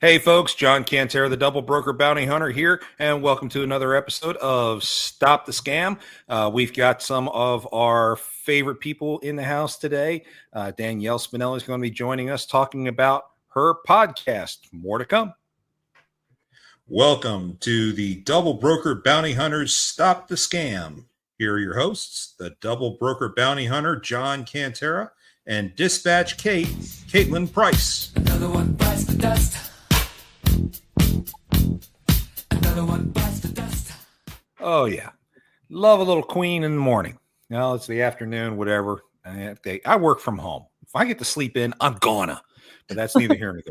Hey folks, John Cantera, the Double Broker Bounty Hunter here, and welcome to another episode of Stop the Scam. We've got some of our favorite people in the house today. Danielle Spinelli is going to be joining us talking about her podcast. More to come. Welcome to the Double Broker Bounty Hunters Stop the Scam. Here are your hosts, the Double Broker Bounty Hunter, John Cantera, and Dispatch Kate, Caitlin Price. Another one bites the dust. Another one bites the dust. Oh, yeah. Love a little Queen in the morning. No, it's the afternoon, whatever. I work from home. If I get to sleep in, I'm gonna. But that's neither here nor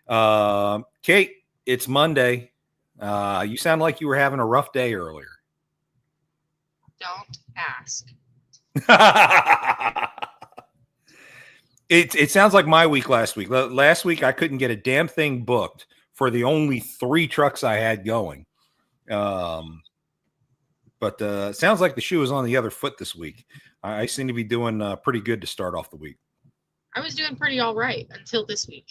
there. Kate, it's Monday. You sound like you were having a rough day earlier. Don't ask. It sounds like my week last week. Last week, I couldn't get a damn thing booked for the only 3 trucks I had going. But it sounds like the shoe is on the other foot this week. I seem to be doing pretty good to start off the week. I was doing pretty all right until this week.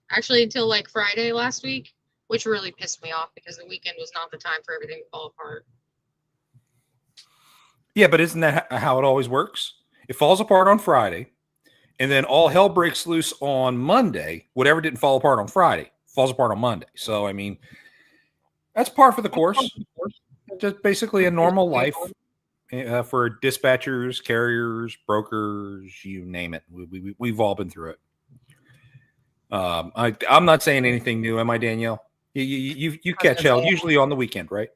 Actually, until like Friday last week, which really pissed me off because the weekend was not the time for everything to fall apart. Yeah, but isn't that how it always works? It falls apart on Friday, and then all hell breaks loose on Monday. Whatever didn't fall apart on Friday falls apart on Monday. So, I mean, that's par for the course. Just basically a normal life for dispatchers, carriers, brokers, you name it. We've all been through it. I'm not saying anything new, am I, Danielle? You catch hell usually on the weekend, right?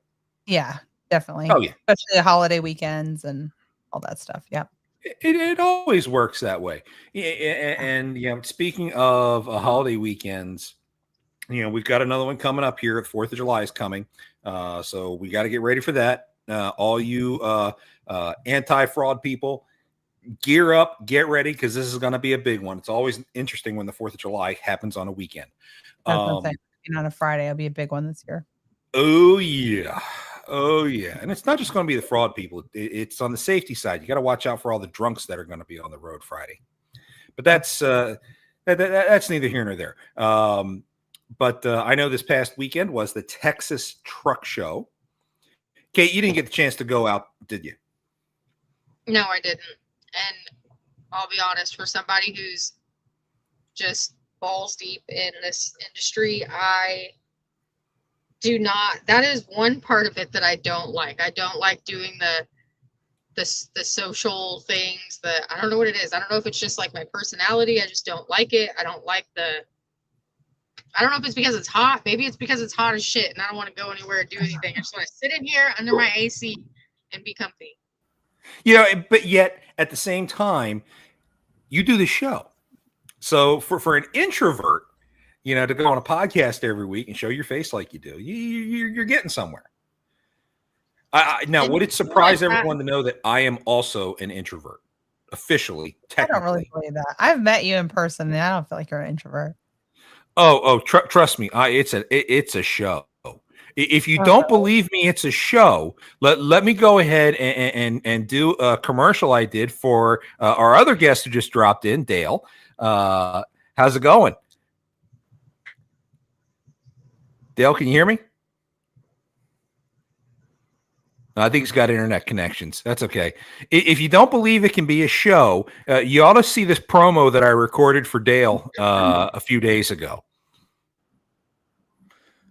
Yeah, definitely. Oh, yeah. Especially the holiday weekends and all that stuff. Yeah. It always works that way. And speaking of holiday weekends, we've got another one coming up here. The 4th of July is coming. So we got to get ready for that. All you anti-fraud people, gear up, get ready, because this is going to be a big one. It's always interesting when the 4th of July happens on a weekend. On a Friday, it'll be a big one this year. Oh, yeah. Oh, yeah. And it's not just going to be the fraud people. It's on the safety side. You got to watch out for all the drunks that are going to be on the road Friday. But that's neither here nor there. But I know this past weekend was the Texas Truck Show. Kate, you didn't get the chance to go out, did you? No, I didn't. And I'll be honest, for somebody who's just balls deep in this industry, I do not. That is one part of it that I don't like. I don't like doing the social things. I don't know what it is. I don't know if it's just like my personality. I just don't like it. I don't like I don't know if it's because it's hot. Maybe it's because it's hot as shit and I don't want to go anywhere or do anything. I just want to sit in here under my AC and be comfy. But yet at the same time, you do the show. So for an introvert, to go on a podcast every week and show your face like you do, you're getting somewhere. Now, would it surprise everyone to know that I am also an introvert, officially, technically? I don't really believe that. I've met you in person, and I don't feel like you're an introvert. Trust me, it's a show. If you don't believe me, it's a show. Let me go ahead and do a commercial I did for our other guest who just dropped in, Dale. How's it going? Dale, can you hear me? I think he's got internet connections. That's okay. If you don't believe it can be a show, you ought to see this promo that I recorded for Dale a few days ago.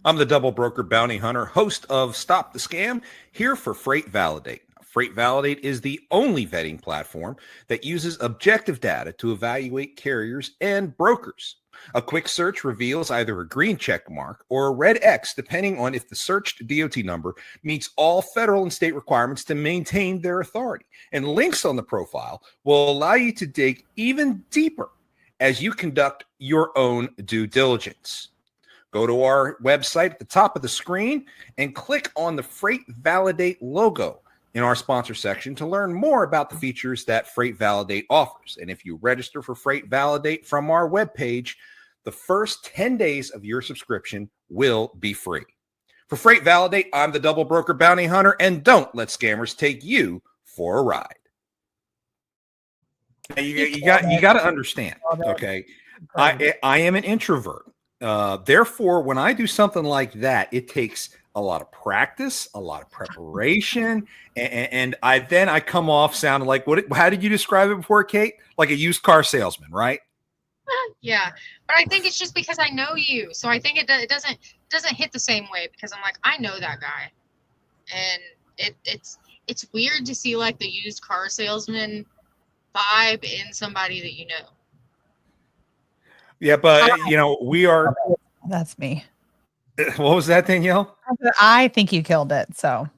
I'm the Double Broker Bounty Hunter, host of Stop the Scam, here for Freight Validate. Freight Validate is the only vetting platform that uses objective data to evaluate carriers and brokers. A quick search reveals either a green check mark or a red X, depending on if the searched DOT number meets all federal and state requirements to maintain their authority. And links on the profile will allow you to dig even deeper as you conduct your own due diligence. Go to our website at the top of the screen and click on the Freight Validate logo in our sponsor section to learn more about the features that Freight Validate offers. And if you register for Freight Validate from our webpage, the first 10 days of your subscription will be free. For Freight Validate, I'm the Double Broker Bounty Hunter, and don't let scammers take you for a ride. Now, you got to understand, okay? I am an introvert. Therefore, when I do something like that, it takes a lot of practice, a lot of preparation, and I come off sounding like what? How did you describe it before, Kate? Like a used car salesman, right? Yeah, but I think it's just because I know you, so I think it doesn't hit the same way because I'm like, I know that guy, and it's weird to see like the used car salesman vibe in somebody that you know. Yeah, but we are. That's me. What was that, Danielle? I think you killed it. So,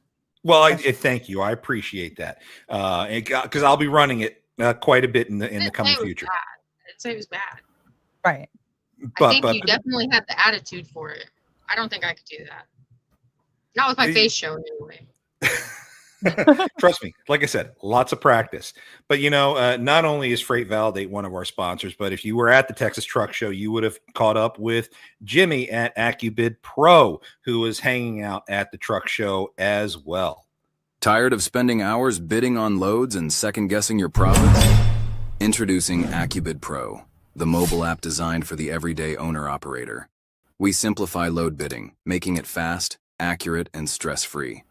Well, I thank you. I appreciate that. Because I'll be running it quite a bit in the coming future. I didn't say it was bad. right. I think you definitely had the attitude for it. I don't think I could do that. Not with my face showing anyway. Trust me, like I said, lots of practice. But not only is Freight Validate one of our sponsors, but if you were at the Texas Truck Show, you would have caught up with Jimmy at AccuBid Pro, who was hanging out at the truck show as well. Tired of spending hours bidding on loads and second-guessing your profits? Introducing AccuBid Pro, the mobile app designed for the everyday owner-operator. We simplify load bidding, making it fast, accurate, and stress-free.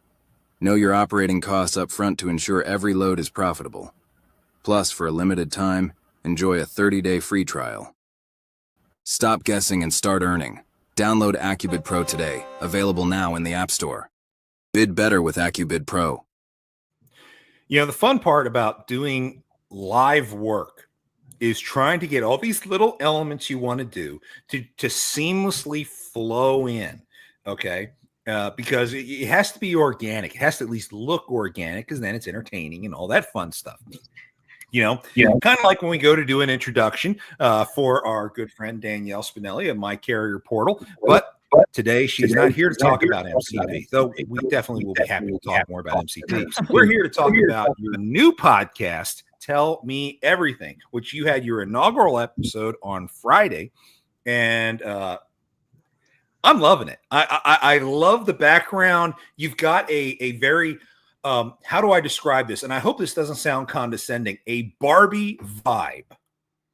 Know your operating costs up front to ensure every load is profitable. Plus, for a limited time, enjoy a 30-day free trial. Stop guessing and start earning. Download AccuBid Pro today, available now in the App Store. Bid better with AccuBid Pro. The fun part about doing live work is trying to get all these little elements you want to do to seamlessly flow in, okay? Because it has to be organic. It has to at least look organic because then it's entertaining and all that fun stuff. Kind of like when we go to do an introduction for our good friend Danielle Spinelli of MyCarrierPortal. But today she's not here to talk about MCP, though we definitely will be happy to talk more about MCP. We're here to talk about your new podcast, Tell Me Everything, which you had your inaugural episode on Friday. And I'm loving it. I love the background. You've got a very, how do I describe this? And I hope this doesn't sound condescending, a Barbie vibe.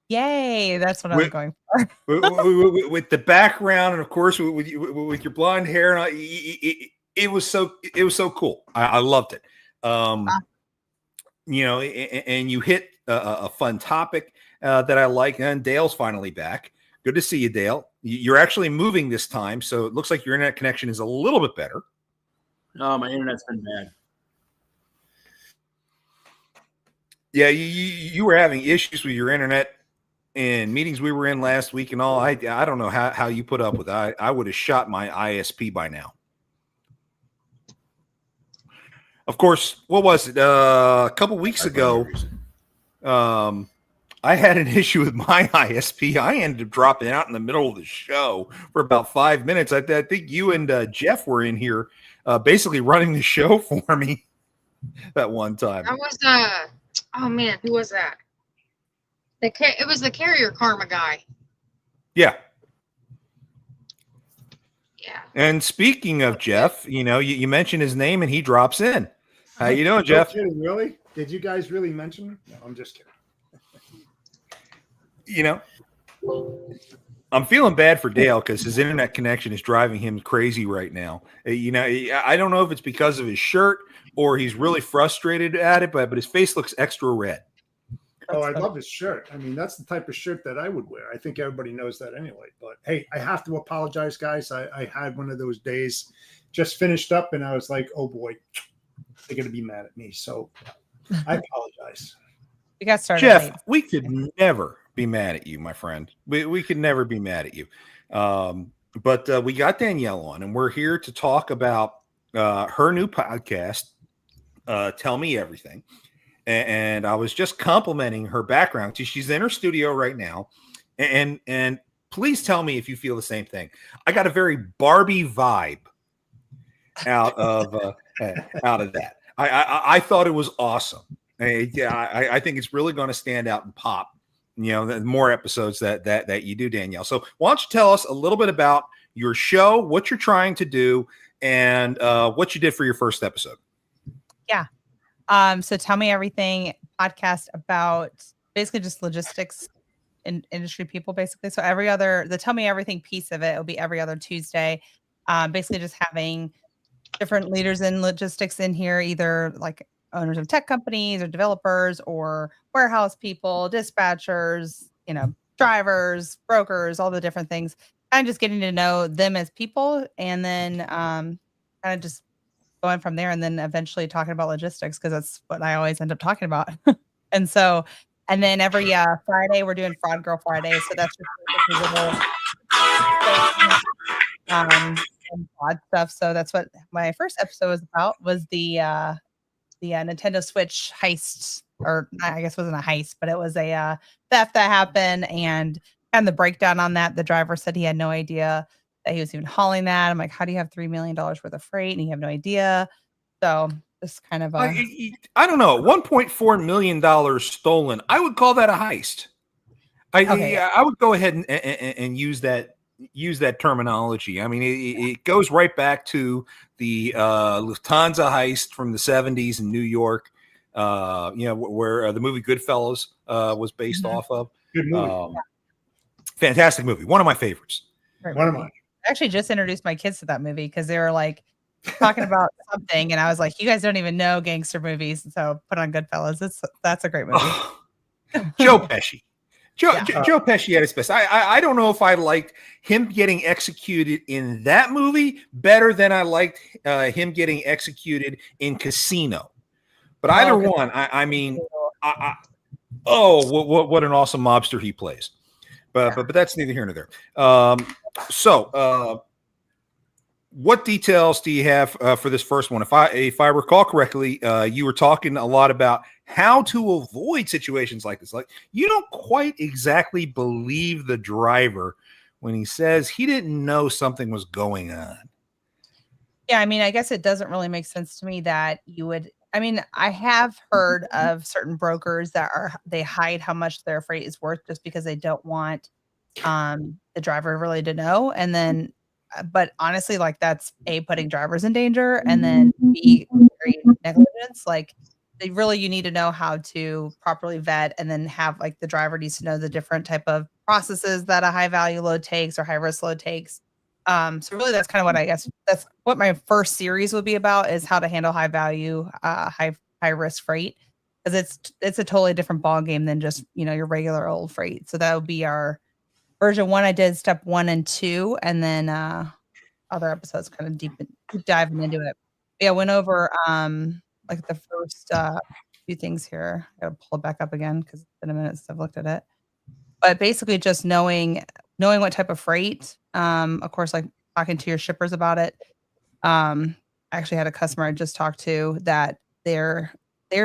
Yay. That's what I was going for. with the background. And of course, with your blonde hair. And it was so cool. I loved it. And you hit a fun topic that I like. And Dale's finally back. Good to see you, Dale. You're actually moving this time, so it looks like your internet connection is a little bit better. Oh, my internet's been bad. Yeah, you were having issues with your internet in meetings we were in last week and all. I don't know how you put up with it. I would have shot my ISP by now. Of course, what was it? A couple weeks ago, I had an issue with my ISP. I ended up dropping out in the middle of the show for about 5 minutes. I think you and Jeff were in here basically running the show for me that one time. That was, oh man, who was that? It was the Carrier Karma guy. Yeah. Yeah. And speaking of Jeff, you mentioned his name and he drops in. How you doing, Jeff? No kidding, really? Did you guys really mention him? No, I'm just kidding. I'm feeling bad for Dale because his internet connection is driving him crazy right now. I don't know if it's because of his shirt or he's really frustrated at it, but his face looks extra red. Oh, I love his shirt. I mean, that's the type of shirt that I would wear. I think everybody knows that anyway. But hey, I have to apologize, guys. I had one of those days, just finished up, and I was like, oh boy, they're going to be mad at me. So I apologize. You got started. Jeff, late. we could never be mad at you, my friend. We could never be mad at you. But we got Danielle on, and we're here to talk about her new podcast, Tell Me Everything. And I was just complimenting her background. She's in her studio right now. And please tell me if you feel the same thing. I got a very Barbie vibe out of that. I thought it was awesome. I think it's really going to stand out and pop, the more episodes that you do, Danielle. So why don't you tell us a little bit about your show, what you're trying to do, and what you did for your first episode. Yeah. So Tell Me Everything podcast about basically just logistics industry people basically. So the Tell Me Everything piece of it will be every other Tuesday. Basically just having different leaders in logistics in here, either like owners of tech companies or developers or warehouse people, dispatchers, drivers, brokers, all the different things. And just getting to know them as people, and then kind of just going from there, and then eventually talking about logistics, because that's what I always end up talking about. And then every Friday we're doing Fraud Girl Friday. So that's just and fraud stuff. So that's what my first episode was about, was the Nintendo Switch heist, or I guess it wasn't a heist, but it was a theft that happened, and the breakdown on that. The driver said he had no idea that he was even hauling that. I'm like, how do you have $3 million worth of freight and you have no idea? So just kind of I don't know, $1.4 million stolen. I would call that a heist. I would go ahead and use that terminology. I mean, it goes right back to the Lufthansa heist from the 70s in New York, where the movie Goodfellas was based off of. Good movie. Fantastic movie. One of my favorites. One of mine. I actually just introduced my kids to that movie because they were like talking about something, and I was like, you guys don't even know gangster movies, so put on Goodfellas. That's a great movie. Joe Pesci. Joe Pesci at his best. I don't know if I liked him getting executed in that movie better than I liked him getting executed in Casino. But either one, I mean, what an awesome mobster he plays. But that's neither here nor there. So what details do you have for this first one? If I recall correctly, you were talking a lot about how to avoid situations like this. Like, you don't quite exactly believe the driver when he says he didn't know something was going on. Yeah, I mean, I guess it doesn't really make sense to me that you would. I mean, I have heard of certain brokers that they hide how much their freight is worth just because they don't want the driver really to know. And then, but honestly, like, that's putting drivers in danger, and then B, very negligence. Like, you need to know how to properly vet, and then have, like, the driver needs to know the different type of processes that a high value load takes or high risk load takes. So really, that's kind of what I guess that's what my first series would be about, is how to handle high value, high risk freight, because it's a totally different ball game than just your regular old freight. So that would be our version 1. I did step 1 and 2, and then other episodes kind of deep diving into it. But yeah, went over like the first few things here. I gotta pull it back up again because it's been a minute since I've looked at it. But basically, just knowing what type of freight. Of course, like talking to your shippers about it. I actually had a customer I just talked to that their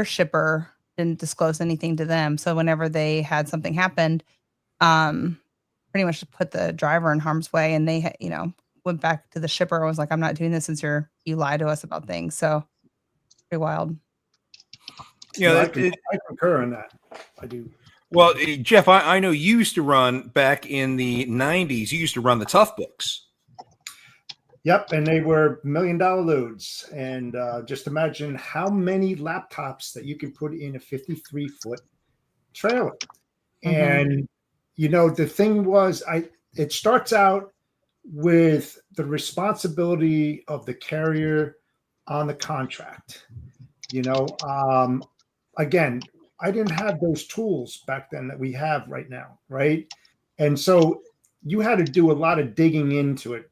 shipper didn't disclose anything to them. So whenever they had something happened, pretty much put the driver in harm's way, and they went back to the shipper and was like, "I'm not doing this since you lied to us about things." So pretty wild. Yeah, I concur on that. I do. Well, Jeff, I know you used to run back in the 90s. You used to run the Tough Books. Yep, and they were $1 million loads. And just imagine how many laptops that you can put in a 53-foot trailer. And, the thing was, it starts out with the responsibility of the carrier on the contract. Again, I didn't have those tools back then that we have right now, right? And so you had to do a lot of digging into it,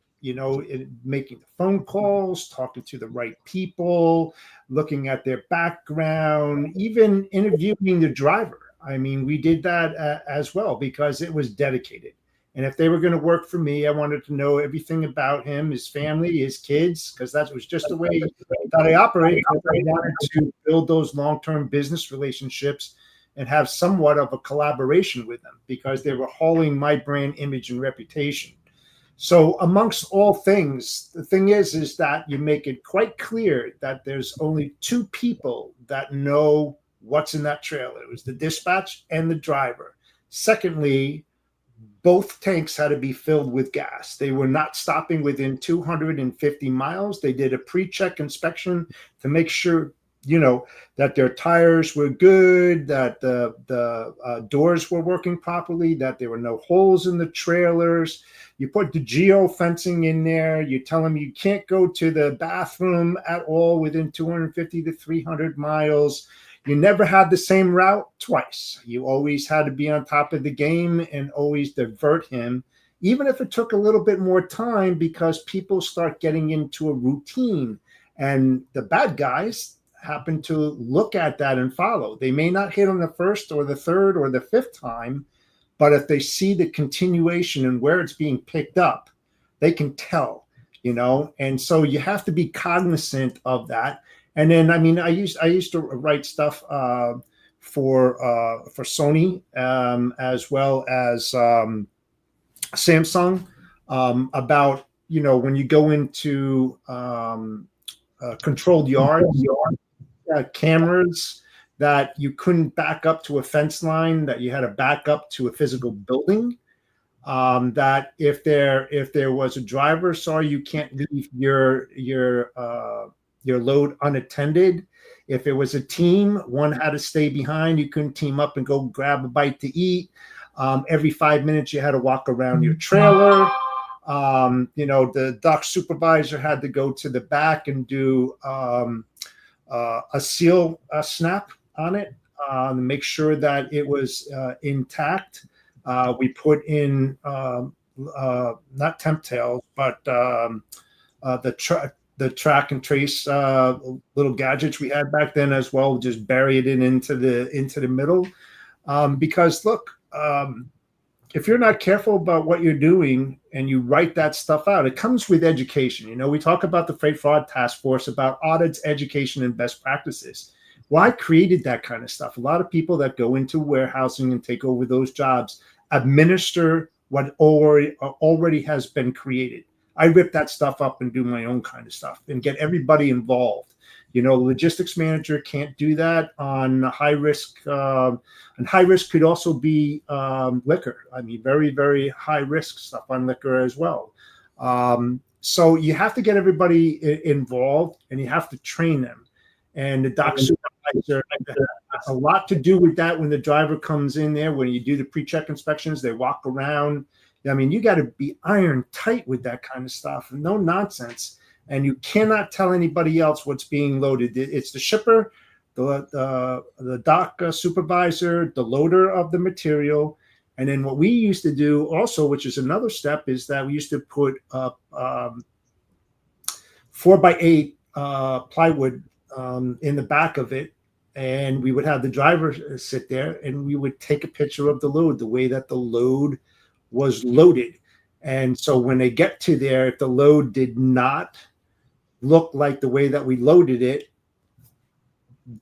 making the phone calls, talking to the right people, looking at their background, even interviewing the driver. I mean, we did that as well because it was dedicated. And if they were going to work for me, I wanted to know everything about him, his family, his kids, because that was just the way that I operated. I wanted to build those long-term business relationships and have somewhat of a collaboration with them because they were hauling my brand image and reputation. So amongst all things, the thing is that you make it quite clear that there's only 2 people that know what's in that trailer. It was the dispatch and the driver. Secondly, both tanks had to be filled with gas. They were not stopping within 250 miles. They did a pre-check inspection to make sure that their tires were good, that the doors were working properly, that there were no holes in the trailers. You put the geo fencing in there. You tell them you can't go to the bathroom at all within 250 to 300 miles. You never had the same route twice. You always had to be on top of the game and always divert him, even if it took a little bit more time, because people start getting into a routine. And the bad guys happen to look at that and follow. They may not hit on the first or the third or the fifth time, but if they see the continuation and where it's being picked up, they can tell, and so you have to be cognizant of that. And then, I mean, I used to write stuff for Sony, as well as Samsung, about, when you go into controlled yards, cameras, that you couldn't back up to a fence line, that you had to back up to a physical building. That if there was a driver, sorry, you can't leave your load unattended. If it was a team, one had to stay behind. You couldn't team up and go grab a bite to eat. Every 5 minutes, you had to walk around your trailer. The dock supervisor had to go to the back and do a seal snap on it, to make sure that it was intact. We put in not temp tails, but the track and trace little gadgets we had back then as well. Just bury it into the middle, because look, if you're not careful about what you're doing and you write that stuff out, it comes with education. We talk about the Freight Fraud Task Force, about audits, education, and best practices. Well, I created that kind of stuff. A lot of people that go into warehousing and take over those jobs administer what already has been created. I rip that stuff up and do my own kind of stuff and get everybody involved. The logistics manager can't do that on high risk. And high risk could also be liquor. I mean, very, very high risk stuff on liquor as well. So you have to get everybody involved, and you have to train them. And the dock supervisor has a lot to do with that. When the driver comes in there, when you do the pre-check inspections, they walk around. I mean, you got to be iron tight with that kind of stuff. No nonsense. And you cannot tell anybody else what's being loaded. It's the shipper, the dock supervisor, the loader of the material. And then what we used to do also, which is another step, is that we used to put 4x8 plywood in the back of it. And we would have the driver sit there, and we would take a picture of the load, the way that the load was loaded. And so when they get to there, if the load did not look like the way that we loaded it,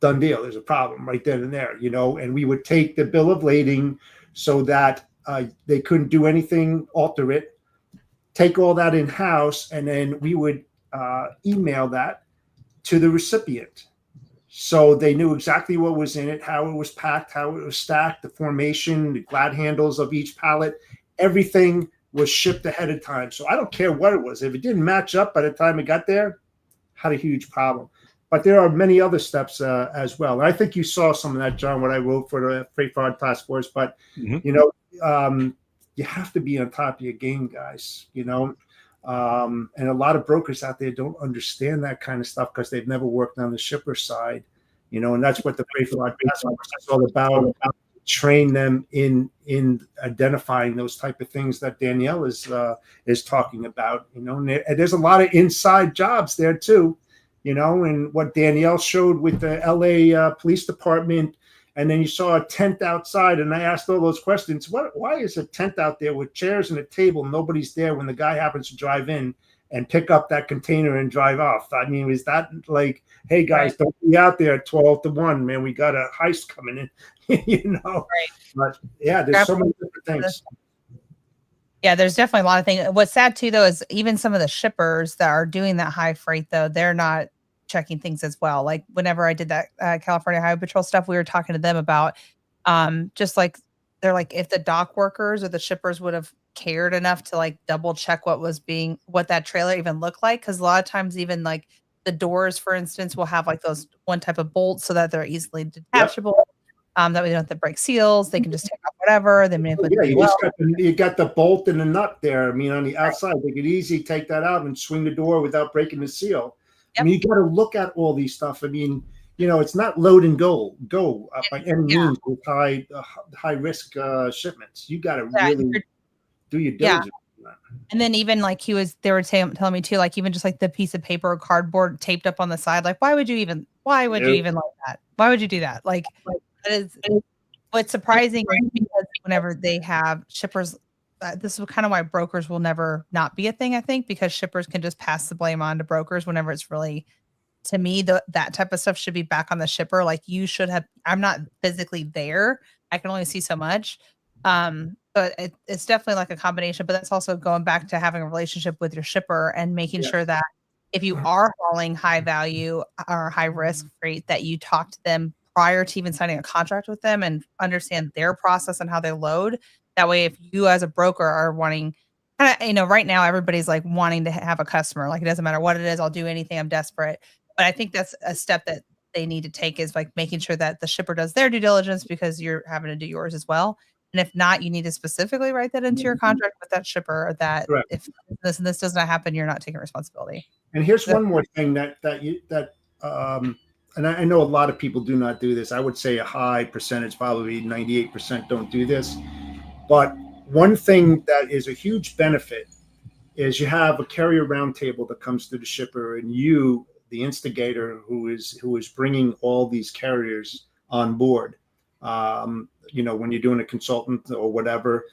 done deal. There's a problem right then and there, and we would take the bill of lading so that they couldn't do anything, alter it, take all that in house, and then we would email that to the recipient. So they knew exactly what was in it, how it was packed, how it was stacked, the formation, the glad handles of each pallet, everything was shipped ahead of time. So I don't care what it was. If it didn't match up by the time it got there, had a huge problem. But there are many other steps as well. And I think you saw some of that, John, what I wrote for the Freight Fraud Task Force. But, you have to be on top of your game, guys, and a lot of brokers out there don't understand that kind of stuff because they've never worked on the shipper side, and that's what the Freight Fraud Task Force is all about. Train them in identifying those type of things that Danielle is talking about, and there's a lot of inside jobs there too, and what Danielle showed with the LA Police Department. And then you saw a tent outside, and I asked all those questions. Why is a tent out there with chairs and a table? Nobody's there when the guy happens to drive in and pick up that container and drive off. I mean, is that like, hey guys, don't be out there at 12 to 1, man, we got a heist coming in, Right. But yeah, there's so many different things. Yeah, there's definitely a lot of things. What's sad too, though, is even some of the shippers that are doing that high freight, though, they're not checking things as well. Like whenever I did that California Highway Patrol stuff, we were talking to them about just like, they're like, if the dock workers or the shippers would have cared enough to like double check what that trailer even looked like. Cause a lot of times even like the the doors, for instance, will have like those one type of bolts so that they're easily detachable. That way they don't have to break seals. They can just take off whatever. They may put You got the bolt and the nut there. I mean, on the outside, they could easily take that out and swing the door without breaking the seal. I mean, you got to look at all these stuff. I mean, it's not load and go by any means with high risk shipments. You got to really do your diligence. And then even like they were telling me too, like even just like the piece of paper or cardboard taped up on the side, like why would you even like that? Why would you do that? Like that is what's surprising is because whenever they have shippers, this is kind of why brokers will never not be a thing, I think, because shippers can just pass the blame on to brokers whenever it's really, to me, that type of stuff should be back on the shipper. Like you should have, I'm not physically there. I can only see so much. But it's definitely like a combination, but that's also going back to having a relationship with your shipper and making sure that if you are hauling high value or high risk freight, that you talk to them prior to even signing a contract with them and understand their process and how they load. That way, if you as a broker are wanting, right now, everybody's like wanting to have a customer, like it doesn't matter what it is, I'll do anything, I'm desperate. But I think that's a step that they need to take, is like making sure that the shipper does their due diligence, because you're having to do yours as well. And if not, you need to specifically write that into your contract with that shipper that if this and this does not happen, you're not taking responsibility. And here's one more thing and I know a lot of people do not do this. I would say a high percentage, probably 98% don't do this. But one thing that is a huge benefit is you have a carrier roundtable that comes to the shipper, and you, the instigator who is bringing all these carriers on board. When you're doing a consultant or whatever,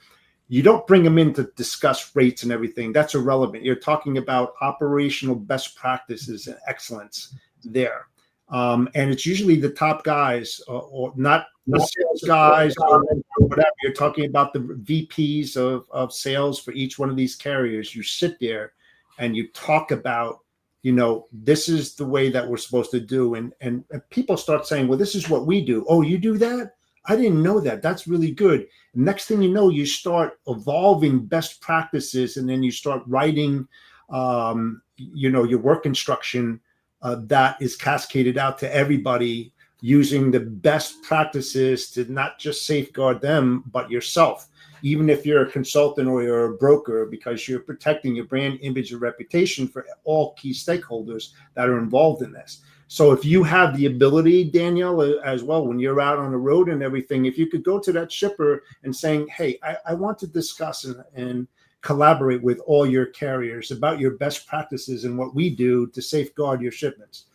you don't bring them in to discuss rates and everything. That's irrelevant. You're talking about operational best practices and excellence there. And it's usually the top guys or not the sales guys or whatever. You're talking about the VPs of sales for each one of these carriers. You sit there and you talk about, this is the way that we're supposed to do. And people start saying, well, this is what we do. Oh, you do that? I didn't know that. That's really good. Next thing you know, you start evolving best practices, and then you start writing, your work instruction that is cascaded out to everybody, using the best practices to not just safeguard them, but yourself. Even if you're a consultant or you're a broker, because you're protecting your brand, image, and reputation for all key stakeholders that are involved in this. So if you have the ability, Danielle, as well, when you're out on the road and everything, if you could go to that shipper and saying, hey, I want to discuss and collaborate with all your carriers about your best practices and what we do to safeguard your shipments.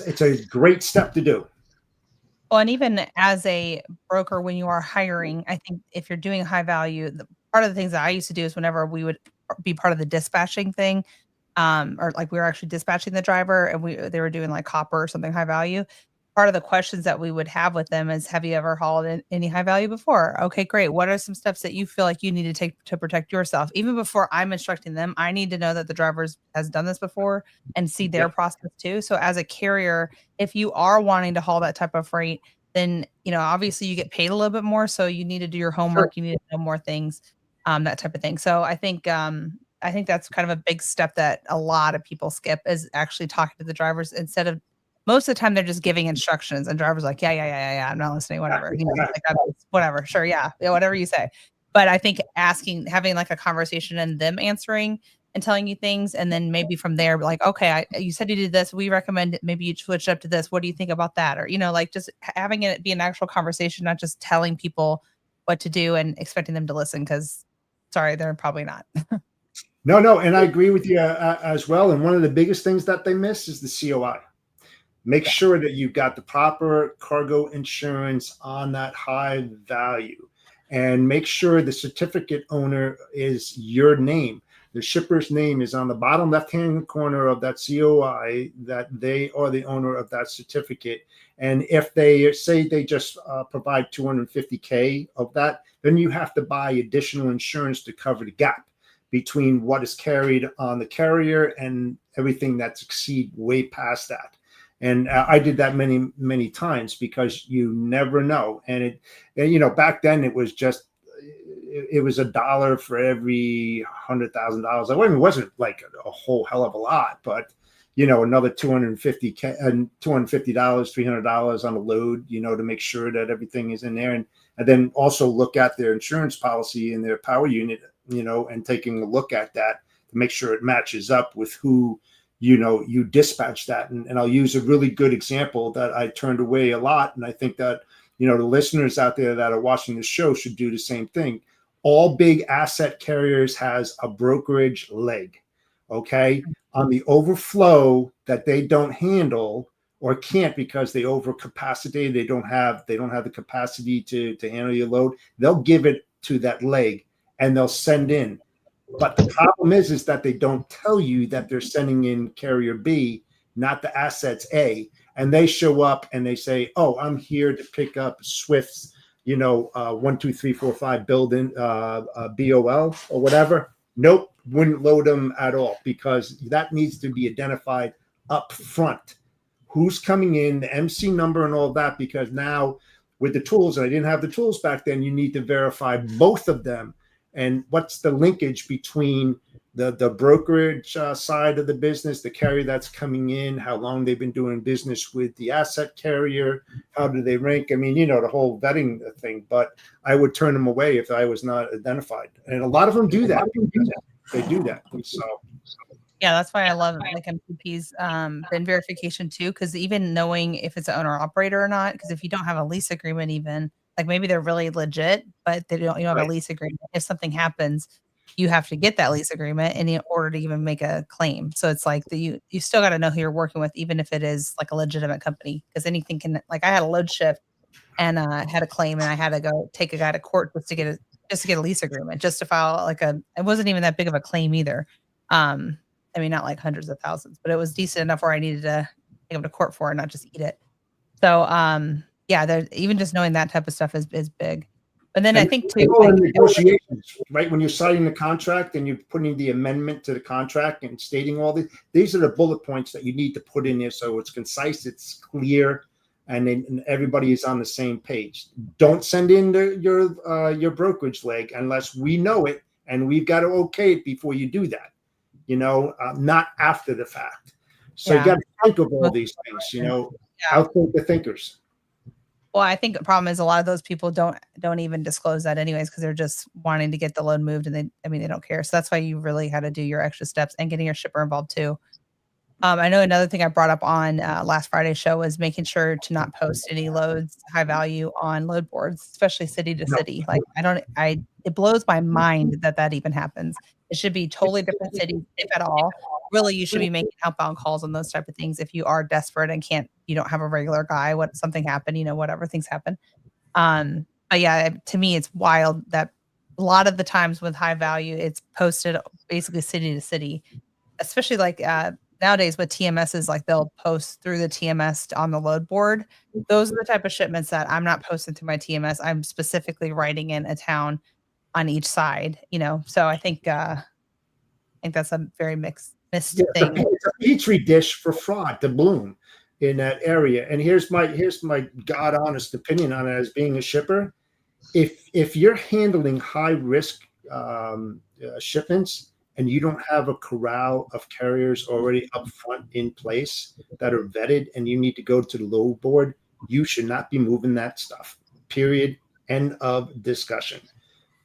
It's a great step to do. Well, and even as a broker, when you are hiring, I think if you're doing high value, part of the things that I used to do is whenever we would be part of the dispatching thing, or like we were actually dispatching the driver and they were doing like copper or something high value. Part of the questions that we would have with them is, have you ever hauled in any high value before? Okay, great. What are some steps that you feel like you need to take to protect yourself? Even before I'm instructing them, I need to know that the driver has done this before and see their process too. So as a carrier, if you are wanting to haul that type of freight, then, obviously you get paid a little bit more. So you need to do your homework. You need to know more things, that type of thing. So I think that's kind of a big step that a lot of people skip, is actually talking to the drivers instead of, most of the time they're just giving instructions and drivers like, yeah, I'm not listening, whatever, whatever, sure, yeah, whatever you say. But I think having like a conversation and them answering and telling you things, and then maybe from there, like, okay, you said you did this, we recommend maybe you switch up to this. What do you think about that? Or, like just having it be an actual conversation, not just telling people what to do and expecting them to listen, because sorry, they're probably not. No, and I agree with you as well. And one of the biggest things that they miss is the COI. Make sure that you've got the proper cargo insurance on that high value, and make sure the certificate owner is your name. The shipper's name is on the bottom left-hand corner of that COI, that they are the owner of that certificate. And if they say they just provide $250K of that, then you have to buy additional insurance to cover the gap between what is carried on the carrier and everything that's exceed way past that. And I did that many, many times, because you never know. And back then it was just, it was $1 for every $100,000. I mean, it wasn't like a whole hell of a lot, but another $250 and $250, $300 on a load, to make sure that everything is in there. And then also look at their insurance policy and their power unit, and taking a look at that to make sure it matches up with who, you dispatch that. And I'll use a really good example that I turned away a lot. And I think that, the listeners out there that are watching the show should do the same thing. All big asset carriers has a brokerage leg. Okay. On the overflow that they don't handle or can't because they overcapacity, they don't have the capacity to handle your load, they'll give it to that leg and they'll send in. But the problem is that they don't tell you that they're sending in carrier B, not the assets A. And they show up and they say, oh, I'm here to pick up Swift's, 1, 2, 3, 4, 5 building BOL or whatever. Nope, wouldn't load them at all because that needs to be identified up front. Who's coming in, the MC number and all that, because now with the tools, and I didn't have the tools back then, you need to verify both of them. And what's the linkage between the brokerage side of the business, the carrier that's coming in, how long they've been doing business with the asset carrier, how do they rank? I mean, the whole vetting thing, but I would turn them away if I was not identified. And a lot of them do that. They do that. So yeah, that's why I love like MPP's VIN verification too, because even knowing if it's an owner operator or not, because if you don't have a lease agreement, even like maybe they're really legit, but you don't have a lease agreement. If something happens, you have to get that lease agreement in order to even make a claim. So it's like you still got to know who you're working with, even if it is like a legitimate company, because anything can, like I had a load shift and had a claim and I had to go take a guy to court just to get a lease agreement, just to file it wasn't even that big of a claim either. I mean, not like hundreds of thousands, but it was decent enough where I needed to take him to court for it, not just eat it. So, yeah, even just knowing that type of stuff is big. But then I think too, negotiations, right? When you're signing the contract and you're putting the amendment to the contract and stating all these are the bullet points that you need to put in there so it's concise, it's clear, and then everybody is on the same page. Don't send in your brokerage leg unless we know it and we've got to okay it before you do that. Not after the fact. So you got to think of all these things. Outthink the thinkers. Well, I think the problem is a lot of those people don't even disclose that anyways, because they're just wanting to get the load moved and they don't care. So that's why you really had to do your extra steps and getting your shipper involved too. I know another thing I brought up on last Friday's show was making sure to not post any loads high value on load boards, especially city to city. Like it blows my mind that even happens. It should be totally different cities, if at all. Really, you should be making outbound calls on those type of things if you are desperate and you don't have a regular guy. Something happened, whatever things happen. But yeah, to me, it's wild that a lot of the times with high value, it's posted basically city to city, especially like nowadays with TMSs, like they'll post through the TMS on the load board. Those are the type of shipments that I'm not posting through my TMS. I'm specifically writing in a town on each side, So I think that's a very missed thing. It's a petri dish for fraud to bloom in that area. And here's my God honest opinion on it as being a shipper. If you're handling high risk shipments and you don't have a corral of carriers already up front in place that are vetted and you need to go to the load board, you should not be moving that stuff. Period. End of discussion.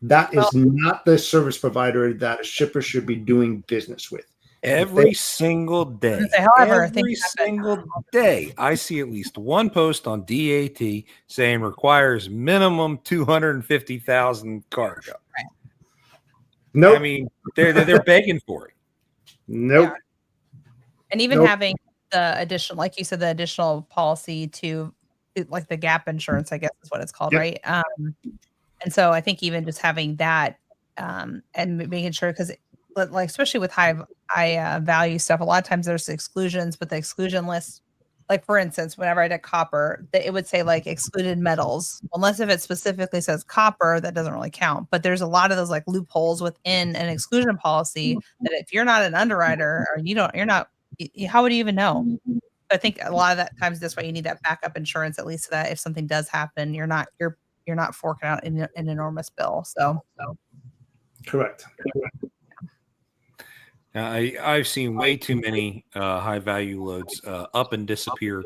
That is not the service provider that a shipper should be doing business with. Every single day. However, every single day, I see at least one post on DAT saying requires minimum 250,000 cargo. Right. No, I mean they're begging for it. Nope. Yeah. And even having the additional, like you said, the additional policy to like the gap insurance, I guess is what it's called, right? And so I think even just having that and making sure, because like especially with high value stuff, a lot of times there's exclusions, but the exclusion list, like for instance, whenever I did copper, it would say like excluded metals, unless if it specifically says copper, that doesn't really count. But there's a lot of those like loopholes within an exclusion policy that if you're not an underwriter or how would you even know? I think a lot of that times that's why you need that backup insurance, at least so that if something does happen, you're not forking out an enormous bill. So Correct. I've seen way too many high value loads up and disappear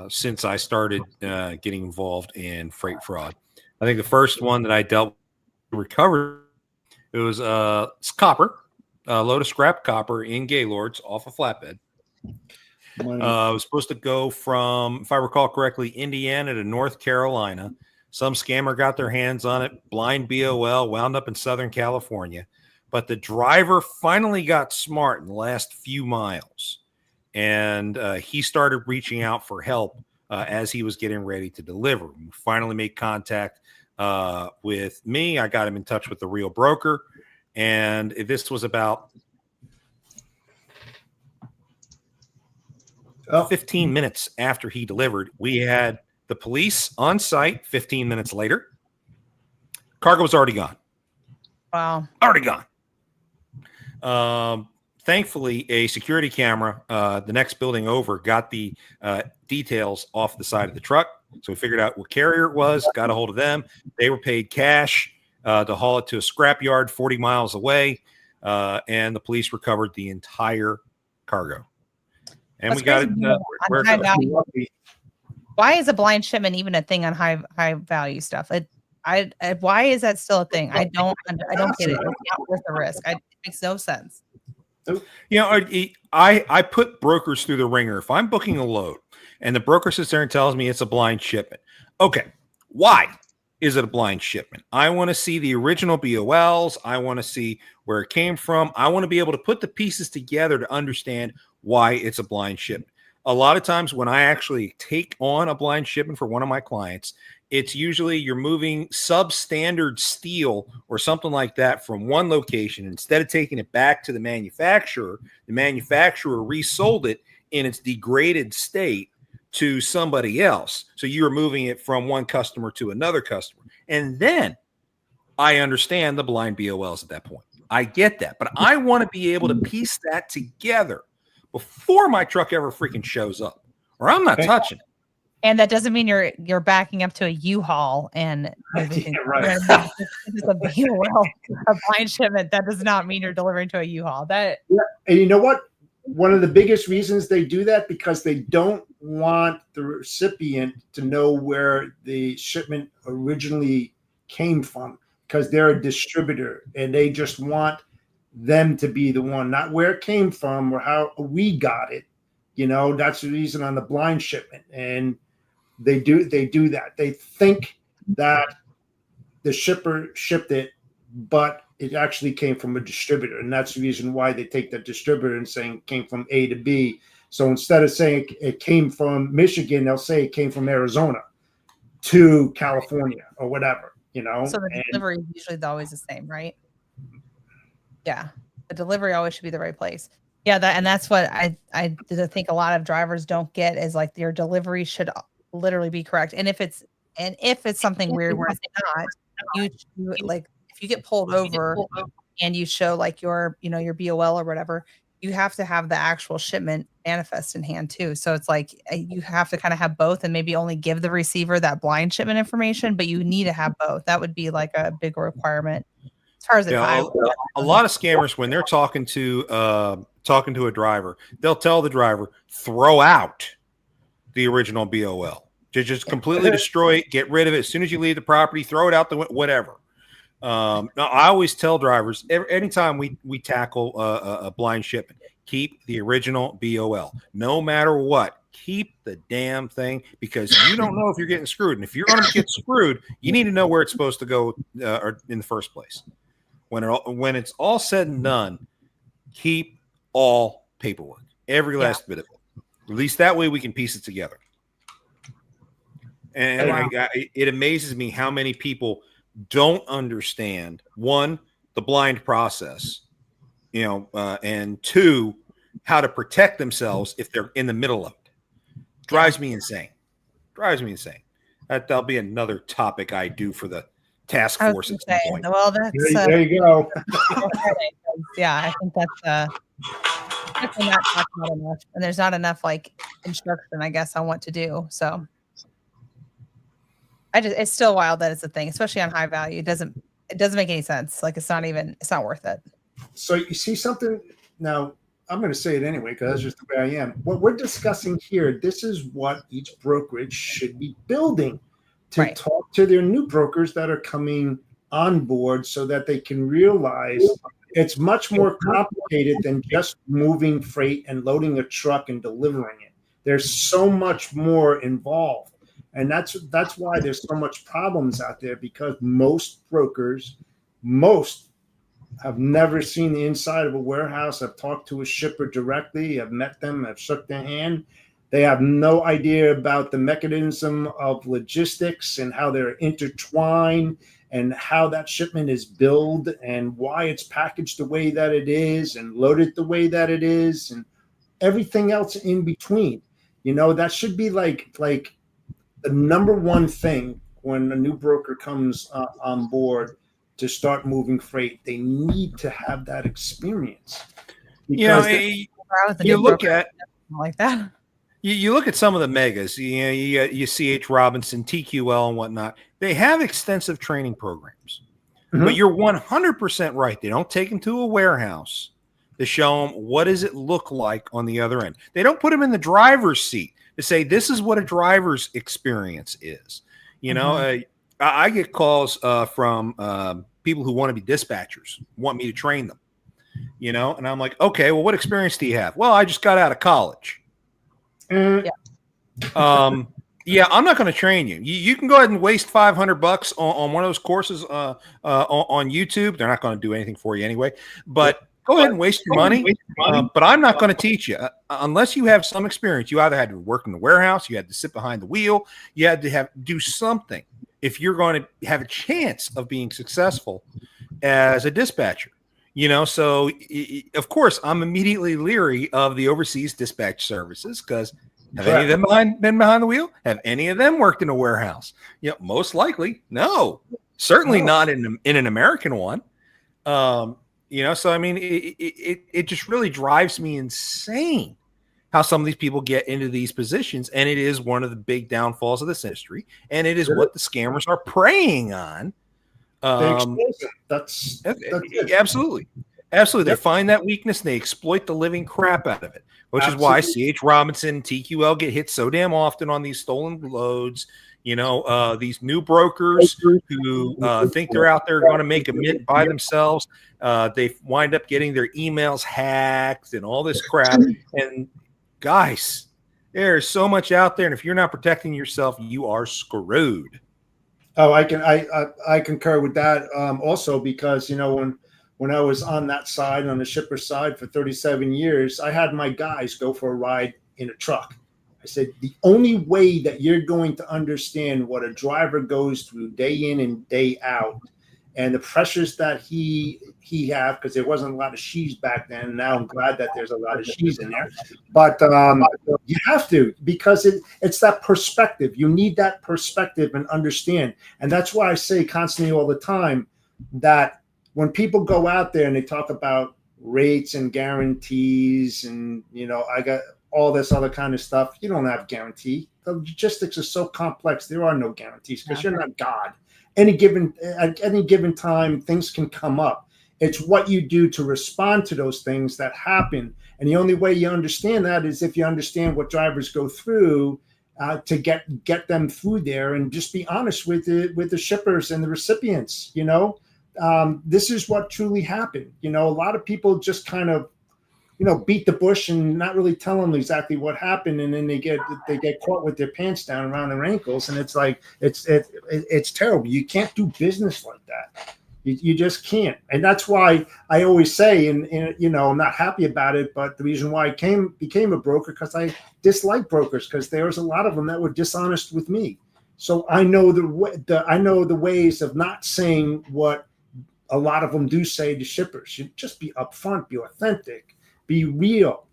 since I started getting involved in freight fraud. I think the first one that I dealt with recovered, it was it's copper, a load of scrap copper in Gaylords off a flatbed. It was supposed to go from, if I recall correctly, Indiana to North Carolina. Some scammer got their hands on it, blind BOL, wound up in Southern California. But the driver finally got smart in the last few miles, and he started reaching out for help as he was getting ready to deliver. We finally made contact with me. I got him in touch with the real broker, and this was about 15 minutes after he delivered. We had the police on site 15 minutes later. Cargo was already gone. Wow. Already gone. Thankfully, a security camera the next building over got the details off the side of the truck. So we figured out what carrier it was, got a hold of them. They were paid cash to haul it to a scrapyard 40 miles away, and the police recovered the entire cargo. And That's we got it. on high value. Why is a blind shipment even a thing on high value stuff? Why is that still a thing? I don't get it. It's not worth the risk. It makes no sense. You know, I put brokers through the ringer. If I'm booking a load and the broker sits there and tells me it's a blind shipment, okay, why is it a blind shipment? I want to see the original BOLs. I want to see where it came from. I want to be able to put the pieces together to understand why it's a blind shipment. A lot of times when I actually take on a blind shipment for one of my clients, it's usually you're moving substandard steel or something like that from one location. Instead of taking it back to the manufacturer resold it in its degraded state to somebody else. So you're moving it from one customer to another customer. And then I understand the blind BOLs at that point. I get that. But I want to be able to piece that together before my truck ever freaking shows up, or I'm not touching it. And that doesn't mean you're backing up to a U-Haul and everything. Yeah, right. It's a BOL, a blind shipment. That does not mean you're delivering to a U-Haul. And you know what? One of the biggest reasons they do that, because they don't want the recipient to know where the shipment originally came from, because they're a distributor and they just want them to be the one, not where it came from or how we got it. You know, that's the reason on the blind shipment. And they do that. They think that the shipper shipped it, but it actually came from a distributor. And that's the reason why they take the distributor and saying it came from A to B. So instead of saying it came from Michigan, they'll say it came from Arizona to California or whatever, you know. So the delivery is usually always the same, right? Yeah. The delivery always should be the right place. Yeah, that's what I think a lot of drivers don't get, is like your delivery should literally be correct. And if it's something weird where it's not, you like, if you get pulled over and you show like your BOL or whatever, you have to have the actual shipment manifest in hand too. So it's like you have to kind of have both, and maybe only give the receiver that blind shipment information, but you need to have both. That would be like a big requirement as far as a lot of scammers, when they're talking to a driver, they'll tell the driver, throw out the original BOL. Just completely destroy it, get rid of it as soon as you leave the property, throw it out the whatever. Now, I always tell drivers, anytime we tackle a blind shipment, keep the original BOL. No matter what, keep the damn thing, because you don't know if you're getting screwed. And if you're going to get screwed, you need to know where it's supposed to go or in the first place. When it's all said and done, keep all paperwork, every last bit of it. At least that way we can piece it together. And it amazes me how many people don't understand, one, the blind process, and two, how to protect themselves if they're in the middle of it. Drives me insane. That'll be another topic I do for the task force at some point. Well, that's there you go. Yeah, I think that's definitely not talked about enough, and there's not enough like instruction, I guess, on what to do. So it's still wild that it's a thing, especially on high value. It doesn't make any sense. Like it's not worth it. So you see something now I'm going to say it anyway because that's just the way I am. What we're discussing here, this is what each brokerage should be building to Right. talk to their new brokers that are coming on board so that they can realize it's much more complicated than just moving freight and loading a truck and delivering it. There's so much more involved. And that's why there's so much problems out there, because most brokers, have never seen the inside of a warehouse. I've talked to a shipper directly. I've met them. I've shook their hand. They have no idea about the mechanism of logistics and how they're intertwined and how that shipment is billed and why it's packaged the way that it is and loaded the way that it is and everything else in between. That should be like the number one thing when a new broker comes on board to start moving freight. They need to have that experience. You look at like that. You look at some of the megas, you CH Robinson, TQL, and whatnot. They have extensive training programs, but you're 100% right. They don't take them to a warehouse to show them what does it look like on the other end. They don't put them in the driver's seat to say this is what a driver's experience is. I get calls from people who want to be dispatchers, want me to train them, and I'm like, okay, well, what experience do you have? Well, I just got out of college. Yeah, I'm not going to train you. You can go ahead and waste $500 on one of those courses on YouTube. They're not going to do anything for you anyway, but go ahead and waste your money. But I'm not going to teach you unless you have some experience. You either had to work in the warehouse, you had to sit behind the wheel, you had to do something if you're going to have a chance of being successful as a dispatcher. So of course I'm immediately leery of the overseas dispatch services because have any of them been behind the wheel? Have any of them worked in a warehouse? Most likely, no. Certainly not in an American one. So I mean, it just really drives me insane how some of these people get into these positions, and it is one of the big downfalls of this industry, and it is what the scammers are preying on. That's absolutely. They find that weakness and they exploit the living crap out of it, which is why CH Robinson, TQL get hit so damn often on these stolen loads. These new brokers who think they're out there going to make a mint by themselves. They wind up getting their emails hacked and all this crap. And guys, there's so much out there, and if you're not protecting yourself, you are screwed. Oh, I concur with that. Also, because when I was on that side, on the shipper side for 37 years, I had my guys go for a ride in a truck. I said, the only way that you're going to understand what a driver goes through day in and day out and the pressures that he have, because there wasn't a lot of she's back then. Now I'm glad that there's a lot of she's in there. But you have to, because it's that perspective. You need that perspective and understand. And that's why I say constantly all the time that when people go out there and they talk about rates and guarantees and, I got all this other kind of stuff, you don't have guarantee. The logistics are so complex. There are no guarantees because you're not God. At any given time, things can come up. It's what you do to respond to those things that happen. And the only way you understand that is if you understand what drivers go through to get them through there, and just be honest with the shippers and the recipients. This is what truly happened. A lot of people just kind of, beat the bush and not really tell them exactly what happened, and then they get caught with their pants down around their ankles, and it's like it's terrible. You can't do business like that. You just can't, and that's why I always say, and I'm not happy about it, but the reason why I became a broker because I dislike brokers, because there was a lot of them that were dishonest with me. So I know the ways of not saying what a lot of them do say to shippers. You just be upfront, be authentic. Be real,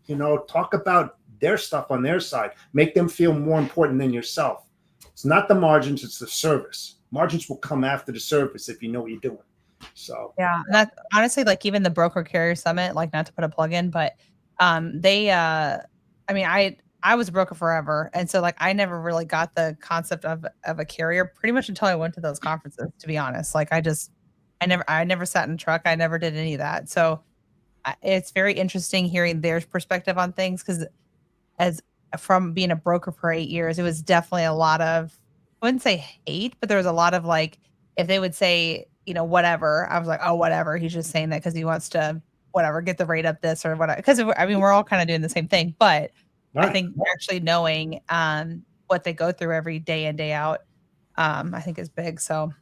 talk about their stuff on their side. Make them feel more important than yourself. It's not the margins, it's the service. Margins will come after the service if you know what you're doing. So yeah, that honestly, like even the Broker Carrier Summit, like not to put a plug in, but I was a broker forever. And so like I never really got the concept of a carrier pretty much until I went to those conferences, to be honest. Like I never sat in a truck. I never did any of that. So it's very interesting hearing their perspective on things because as from being a broker for 8 years, it was definitely a lot of, I wouldn't say hate, but there was a lot of like, if they would say, whatever, I was like, oh, whatever. He's just saying that because he wants to, whatever, get the rate up this or whatever. Because I mean, we're all kind of doing the same thing, but I Right. think actually knowing what they go through every day in, day out, I think is big. So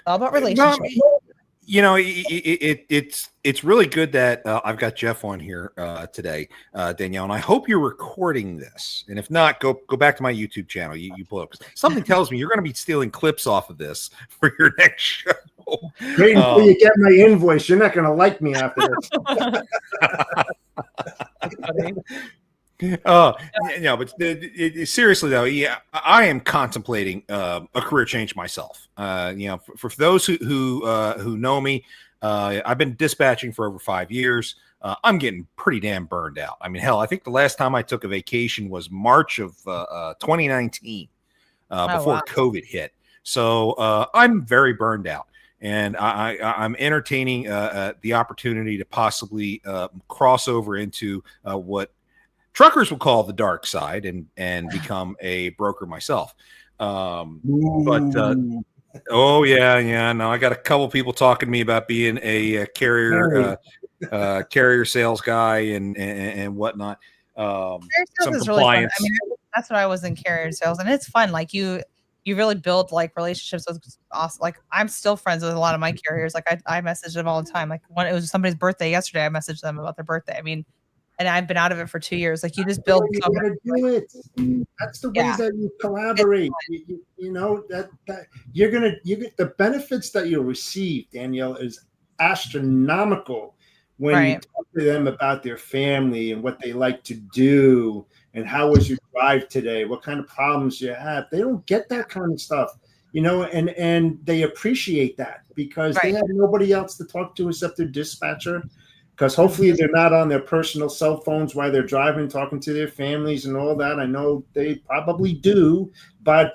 all about relationships. It's really good that I've got Jeff on here today, Danielle, and I hope you're recording this. And if not, go back to my YouTube channel. You pull up. Something tells me you're going to be stealing clips off of this for your next show. Wait until you get my invoice. You're not going to like me after this. That's funny. But seriously though, yeah, I am contemplating a career change myself. For those who know me, I've been dispatching for over 5 years. I'm getting pretty damn burned out. I mean, hell, I think the last time I took a vacation was March of 2019, before COVID hit. So I'm very burned out. And I'm entertaining the opportunity to possibly cross over into what truckers will call the dark side and become a broker myself. I got a couple people talking to me about being a carrier carrier sales guy and whatnot. Carrier Some sales is really fun. compliance. I mean, that's what I was in carrier sales, and it's fun. Like you really build like relationships with awesome. Like I'm still friends with a lot of my carriers. Like I message them all the time. Like when it was somebody's birthday yesterday, I messaged them about their birthday. I mean, and I've been out of it for 2 years. Like you just build. You gotta do it. That's the way that you collaborate. You know that you get the benefits that you'll receive. Danielle, is astronomical when you talk to them about their family and what they like to do and how was your drive today, what kind of problems you have. They don't get that kind of stuff, and they appreciate that because they have nobody else to talk to except their dispatcher. Because hopefully they're not on their personal cell phones while they're driving, talking to their families and all that. I know they probably do, but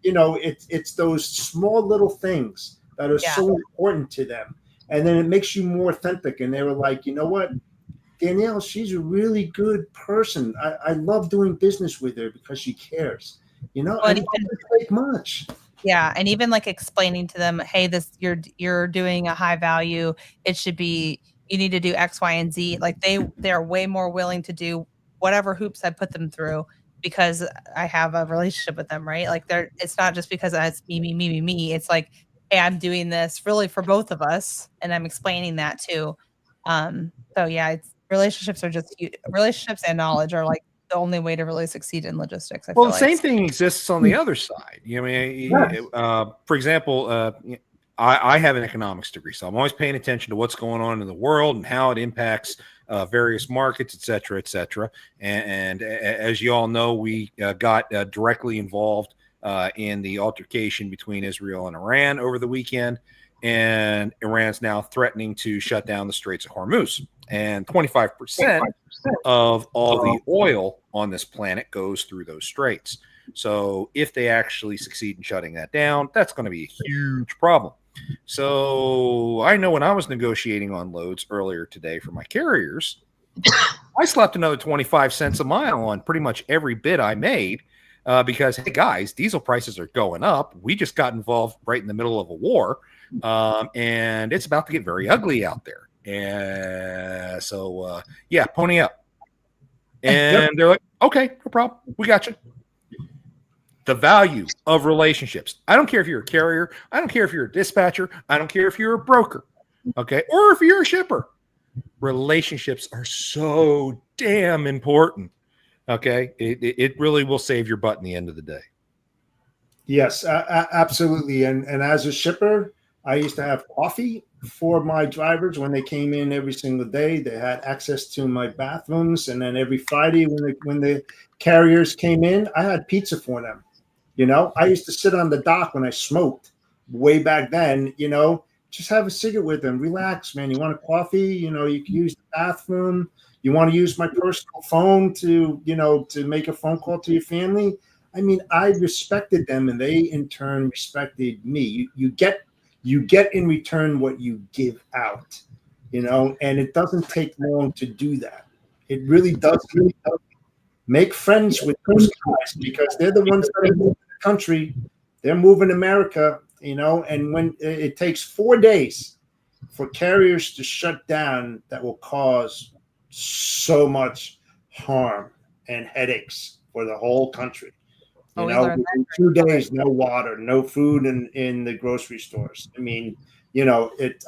it's those small little things that are so important to them. And then it makes you more authentic. And they were like, you know what, Danielle, she's a really good person. I love doing business with her because she cares. And it doesn't take much. Yeah, and even like explaining to them, hey, you're doing a high value. It should be. You need to do X, Y, and Z. Like they're way more willing to do whatever hoops I put them through because I have a relationship with them, right? Like it's not just because it's me. It's like, hey, I'm doing this really for both of us, and I'm explaining that too. So yeah, relationships and knowledge are like the only way to really succeed in logistics. I feel the same thing exists on the other side. For example, I have an economics degree, so I'm always paying attention to what's going on in the world and how it impacts various markets, et cetera, et cetera. And as you all know, we got directly involved in the altercation between Israel and Iran over the weekend. And Iran's now threatening to shut down the Straits of Hormuz. And 25% of all the oil on this planet goes through those straits. So if they actually succeed in shutting that down, that's going to be a huge problem. So I know when I was negotiating on loads earlier today for my carriers, I slapped another 25 cents a mile on pretty much every bid I made because, hey, guys, diesel prices are going up. We just got involved right in the middle of a war, and it's about to get very ugly out there. And so, pony up. And they're like, okay, no problem. We got you. The value of relationships. I don't care if you're a carrier. I don't care if you're a dispatcher. I don't care if you're a broker. Okay. Or if you're a shipper. Relationships are so damn important. Okay. It really will save your butt in the end of the day. Yes, absolutely. And as a shipper, I used to have coffee for my drivers when they came in every single day. They had access to my bathrooms. And then every Friday when the carriers came in, I had pizza for them. I used to sit on the dock when I smoked way back then, just have a cigarette with them. Relax, man. You want a coffee? You can use the bathroom. You want to use my personal phone to make a phone call to your family. I mean, I respected them and they in turn respected me. You get in return what you give out. and it doesn't take long to do that. It really does. Make friends with those guys because they're the ones that are moving the country. They're moving America, and when it takes 4 days for carriers to shut down, that will cause so much harm and headaches for the whole country. Oh, we learned within 2 days, no water, no food in the grocery stores. I mean,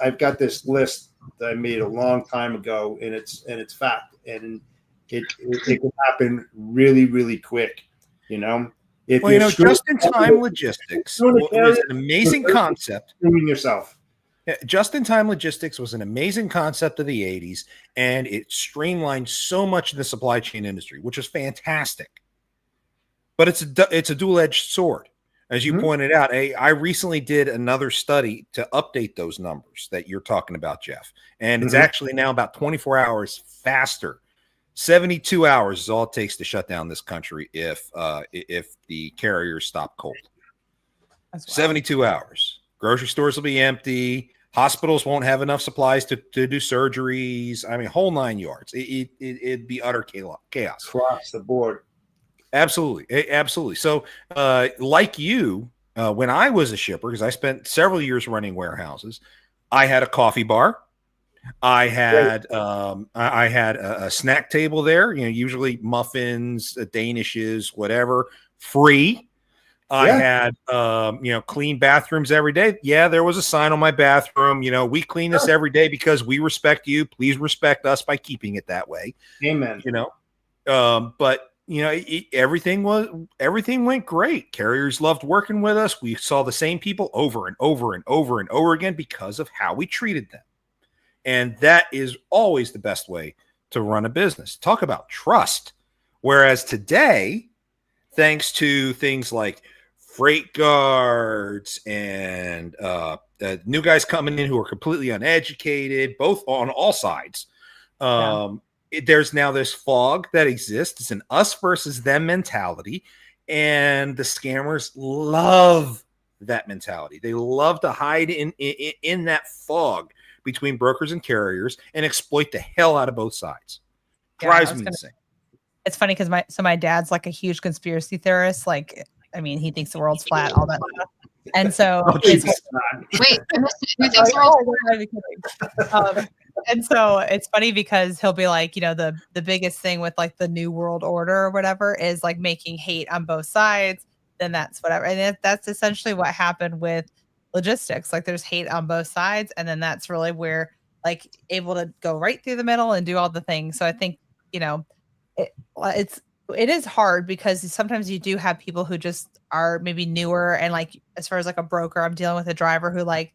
I've got this list that I made a long time ago, and it's fact, and it can happen really, really quick. If just-in-time logistics was an amazing concept. Doing yourself. Just-in-time logistics was an amazing concept of the 80s, and it streamlined so much of the supply chain industry, which is fantastic. But it's a dual-edged sword. As you pointed out, I recently did another study to update those numbers that you're talking about, Jeff. And it's actually now about 24 hours faster. 72 hours is all it takes to shut down this country if the carriers stop cold. 72 hours. Grocery stores will be empty. Hospitals won't have enough supplies to do surgeries. I mean, whole 9 yards. It'd be utter chaos. Across the board. Absolutely. Absolutely. So like you, when I was a shipper, because I spent several years running warehouses, I had a coffee bar. I had a snack table there, usually muffins, danishes, whatever, free. I had, clean bathrooms every day. Yeah, there was a sign on my bathroom. We clean this every day because we respect you. Please respect us by keeping it that way. Amen. But everything went great. Carriers loved working with us. We saw the same people over and over and over and over again because of how we treated them. And that is always the best way to run a business. Talk about trust. Whereas today, thanks to things like freight guards and new guys coming in who are completely uneducated, both on all sides, there's now this fog that exists. It's an us versus them mentality. And the scammers love that mentality. They love to hide in that fog between brokers and carriers and exploit the hell out of both sides. Drives me insane. It's funny because my dad's like a huge conspiracy theorist. Like, I mean, he thinks the world's flat, all that stuff. And so wait, and so it's funny because he'll be like, the biggest thing with like the new world order or whatever is like making hate on both sides. Then that's whatever. And that's essentially what happened with logistics. Like there's hate on both sides. And then that's really where like able to go right through the middle and do all the things. So I think, it is hard because sometimes you do have people who just are maybe newer. And like, as far as like a broker, I'm dealing with a driver who like,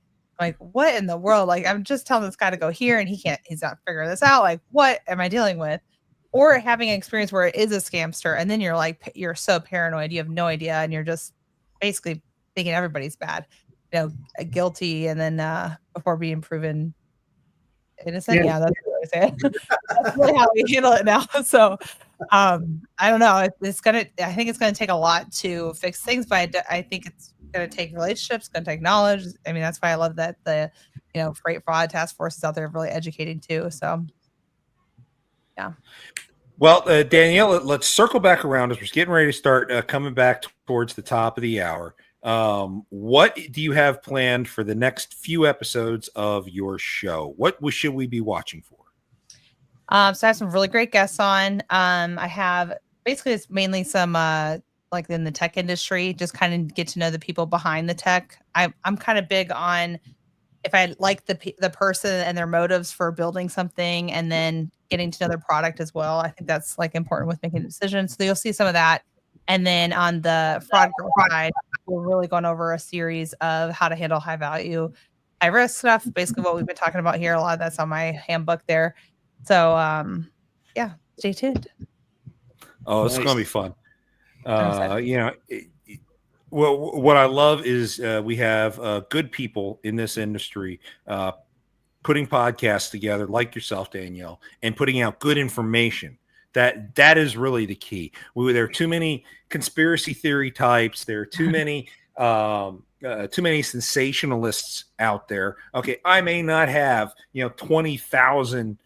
what in the world? Like, I'm just telling this guy to go here and he's not figuring this out. Like, what am I dealing with? Or having an experience where it is a scamster. And then you're like, you're so paranoid. You have no idea. And you're just basically thinking everybody's bad, guilty. And then before being proven innocent. Yeah, that's what I say. That's really how we handle it now. So I don't know. I think it's going to take a lot to fix things, but I think it's going to take relationships, going to take knowledge. I mean, that's why I love that the freight fraud task force is out there really educating too. So yeah. Well, Danielle, let's circle back around as we're getting ready to start coming back towards the top of the hour. What do you have planned for the next few episodes of your show? What should we be watching for? So I have some really great guests on. I have basically it's mainly some like in the tech industry, just kind of get to know the people behind the tech. I'm kind of big on if I like the person and their motives for building something and then getting to know their product as well. I think that's like important with making decisions. So you'll see some of that. And then on the fraud girl side, we're really going over a series of how to handle high value, high risk stuff. Basically what we've been talking about here. A lot of that's on my handbook there. So yeah, stay tuned. Oh, it's going to be fun. Well, what I love is we have good people in this industry putting podcasts together like yourself, Danielle, and putting out good information. That is really the key. There are too many conspiracy theory types. There are too many too many sensationalists out there. Okay, I may not have 20,000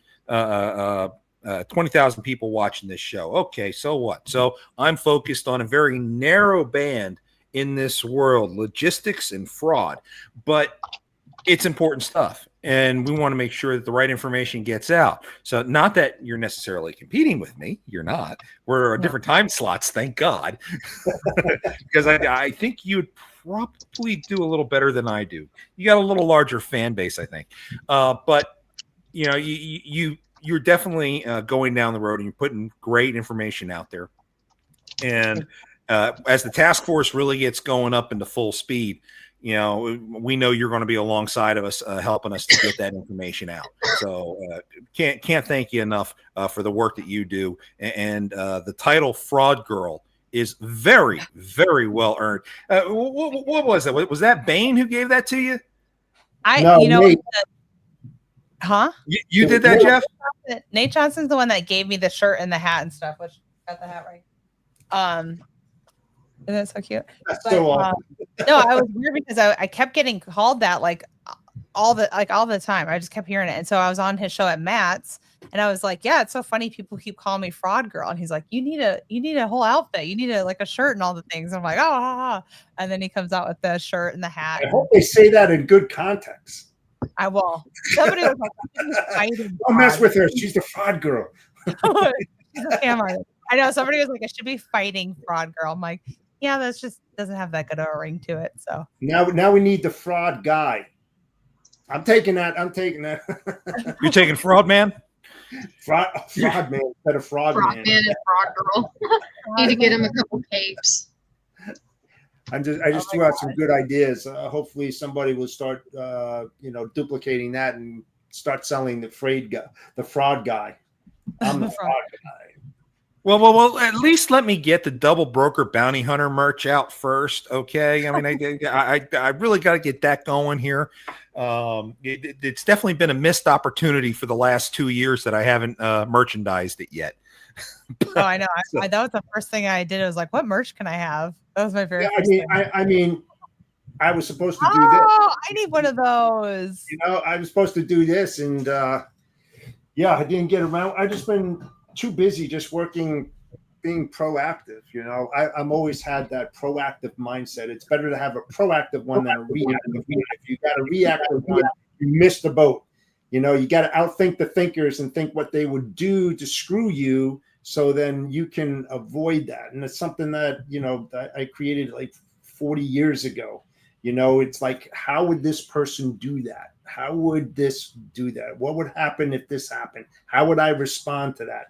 20,000 people watching this show. Okay, so what? So I'm focused on a very narrow band in this world, logistics and fraud, but it's important stuff. And we want to make sure that the right information gets out. So not that you're necessarily competing with me. You're not. We're different time slots, thank God. Because I think you'd probably do a little better than I do. You got a little larger fan base, I think. But you're definitely going down the road and you're putting great information out there. And as the task force really gets going up into full speed, we know you're going to be alongside of us, helping us to get that information out. So can't thank you enough for the work that you do. And the title Fraud Girl is very, very well earned. What was that? Was that Bain who gave that to you? Nate. Huh? You did that, Jeff? Nate Johnson's the one that gave me the shirt and the hat and stuff, which got the hat right. Isn't that so cute? That's so awesome. No, I was weird because I kept getting called that all the time. I just kept hearing it. And so I was on his show at Matt's and I was like, yeah, it's so funny. People keep calling me Fraud Girl. And he's like, you need a whole outfit. You need a shirt and all the things. I'm like, and then he comes out with the shirt and the hat. I hope they say that in good context. I will. Somebody was like, don't mess with her. She's the fraud girl. She's a scam artist. I know. Somebody was like, I should be fighting Fraud Girl. I'm like, yeah, that's just doesn't have that good of a ring to it. So now we need the fraud guy. I'm taking that. You're taking Fraud Man? Fraud Man instead of Fraud Man. Man and Fraud Girl. Need to get him a couple capes. I just threw out some good ideas. Hopefully somebody will start duplicating that and start selling the fraud guy. I'm the fraud guy. Well, at least let me get the double broker bounty hunter merch out first, okay? I mean, I really got to get that going here. It's definitely been a missed opportunity for the last 2 years that I haven't merchandised it yet. I know. That was the first thing I did. I was like, what merch can I have? That was my very first thing. I was supposed to do this. Oh, I need one of those. I was supposed to do this, and I didn't get around. I just been too busy just working, being proactive. I'm always had that proactive mindset. It's better to have a proactive one than a reactive one. If you got a reactive one, you missed the boat. You got to outthink the thinkers and think what they would do to screw you, so then you can avoid that. And it's something that that I created like 40 years ago. It's like, how would this person do that? How would this do that? What would happen if this happened? How would I respond to that?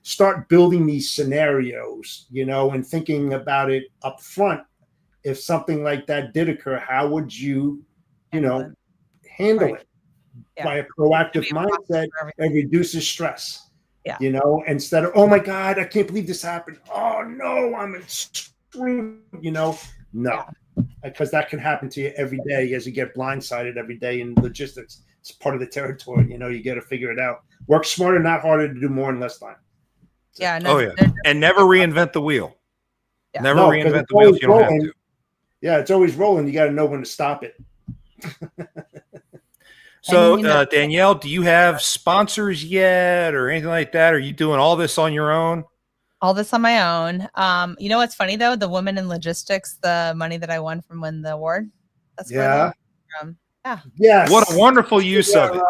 Start building these scenarios, and thinking about it up front. If something like that did occur, how would you, handle it? Yeah. By a proactive mindset, it reduces stress. Yeah. Instead of, oh my God, I can't believe this happened. Oh no, I'm screwed. No. Yeah. Because that can happen to you every day as you get blindsided every day in logistics. It's part of the territory. You got to figure it out. Work smarter, not harder, to do more in less time. So, yeah. And never reinvent the wheel. Yeah. Never reinvent the wheel if you don't have to. Yeah, it's always rolling. You got to know when to stop it. So, Danielle, do you have sponsors yet or anything like that? Are you doing all this on your own? All this on my own. What's funny though? The woman in logistics, the money that I won from winning the award. That's where from. Yeah. Yes. What a wonderful use of it.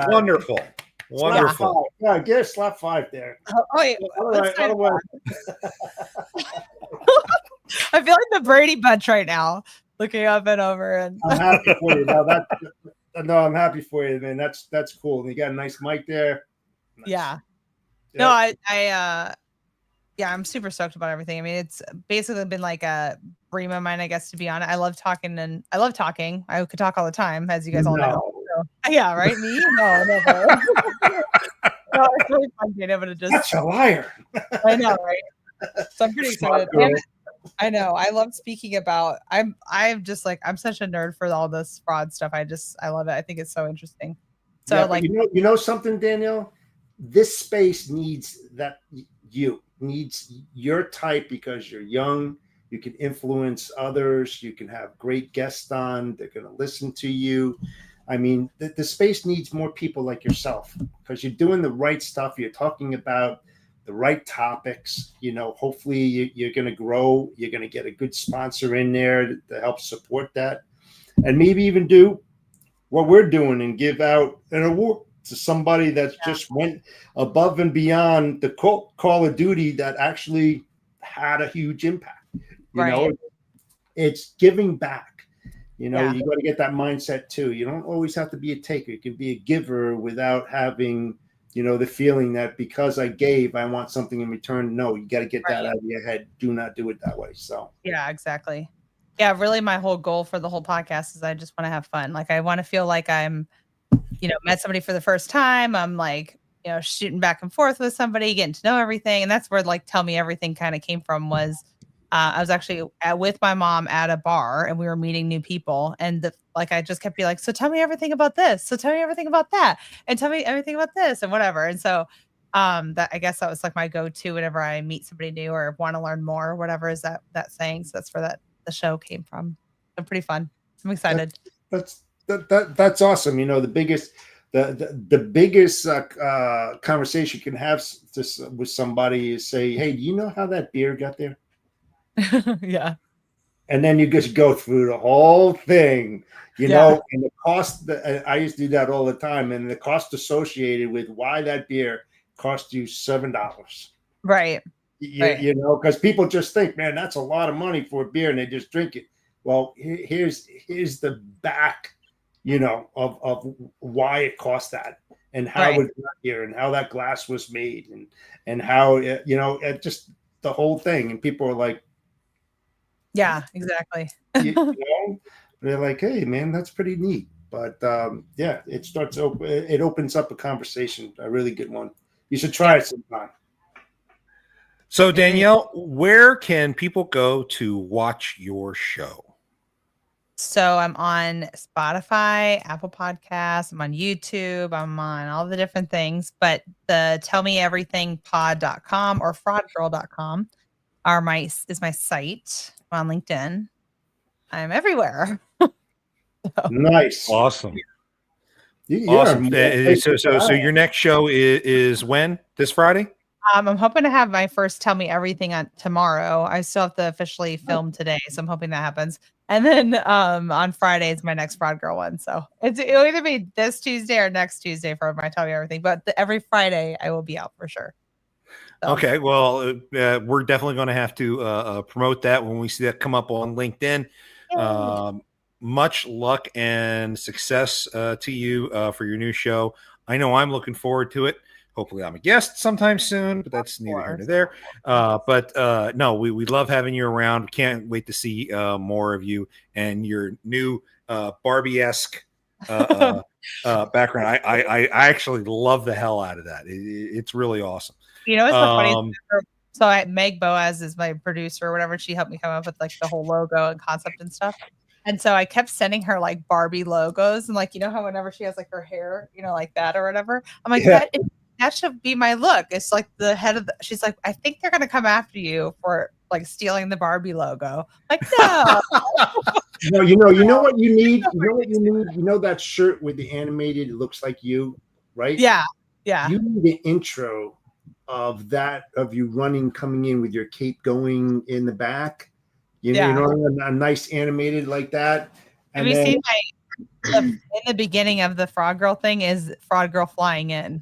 Wonderful. Yeah, get a slap 5 there. Oh, wait. All right. I feel like the Brady Bunch right now, looking up and over. And I'm happy for you. I'm happy for you, man. That's cool. And you got a nice mic there. Nice. Yeah. No, I'm super stoked about everything. I mean, it's basically been like a dream of mine, I guess, to be honest. I love talking. I could talk all the time, as you guys all know. So, yeah, right? Me? No, never. No, it's really fun being able to just. That's a liar. I know, right? So I'm pretty excited. I know. I love speaking about. I'm just like, I'm such a nerd for all this fraud stuff. I love it. I think it's so interesting. So yeah, something, Danielle. This space needs your type, because you're young, You can influence others. You can have great guests on. They're going to listen to you. I mean, the space needs more people like yourself because you're doing the right stuff. You're talking about the right topics. You know, hopefully you're going to grow. You're going to get a good sponsor in there to help support that. And maybe even do what we're doing and give out an award to somebody that just went above and beyond the Call of Duty that actually had a huge impact. You know, it's giving back. You know, you got to get that mindset too. You don't always have to be a taker. You can be a giver without having, you know, the feeling that because I gave, I want something in return. No, you got to get that out of your head. Do not do it that way. So, yeah, exactly. Yeah, really my whole goal for the whole podcast is I just want to have fun. Like I want to feel like I'm, you know, met somebody for the first time. I'm like, you know, shooting back and forth with somebody, getting to know everything. And that's where like Tell Me Everything kind of came from was I was actually with my mom at a bar and we were meeting new people. And like, I just kept being like, so tell me everything about this. So tell me everything about that. And tell me everything about this and whatever. And so that I guess that was like my go-to whenever I meet somebody new or want to learn more, whatever is that saying. So that's where the show came from. So pretty fun. I'm excited. That's awesome. You know, the biggest conversation you can have with somebody is say, hey, do you know how that beer got there? Yeah. And then you just go through the whole thing, you know, and the cost. I used to do that all the time, and the cost associated with why that beer cost you $7. Right. You know, because people just think, man, that's a lot of money for a beer, and they just drink it. Well, here's the back, you know, of why it cost that, and how it got here, and how that glass was made, and how you know, just the whole thing. And people are like, yeah, exactly. you know, they're like, hey, man, that's pretty neat. But yeah, it opens up a conversation, a really good one. You should try it sometime. So Danielle, where can people go to watch your show? So I'm on Spotify, Apple Podcasts, I'm on YouTube, I'm on all the different things, but the tellmeeverythingpod.com or fraudgirl.com is my site. I'm on LinkedIn. I'm everywhere. Nice. Awesome. Awesome. So your next show is when? This Friday? I'm hoping to have my first Tell Me Everything on tomorrow. I still have to officially film today, so I'm hoping that happens. And then on Friday is my next Fraud Girl one. So it'll either be this Tuesday or next Tuesday for my Tell Me Everything. But every Friday I will be out for sure. So. Okay, well, we're definitely going to have to promote that when we see that come up on LinkedIn. Much luck and success to you for your new show. I know I'm looking forward to it. Hopefully I'm a guest sometime soon, but that's neither here nor there. But no, we love having you around. We can't wait to see more of you and your new Barbie-esque background. I actually love the hell out of that. It's really awesome. You know, it's the funniest. So Meg Boaz is my producer or whatever. She helped me come up with like the whole logo and concept and stuff. And so I kept sending her like Barbie logos and like, you know how whenever she has like her hair, you know, like that or whatever. I'm like, that should be my look. It's like the head of she's like, I think they're going to come after you for like stealing the Barbie logo. Like, no. No, you know what you need? You know what you need? You know that shirt with the animated, it looks like you, right? Yeah. Yeah. You need an intro of you running, coming in with your cape going in the back. You know, a nice animated like that. And have you seen in the beginning of the Frog Girl thing is Frog Girl flying in,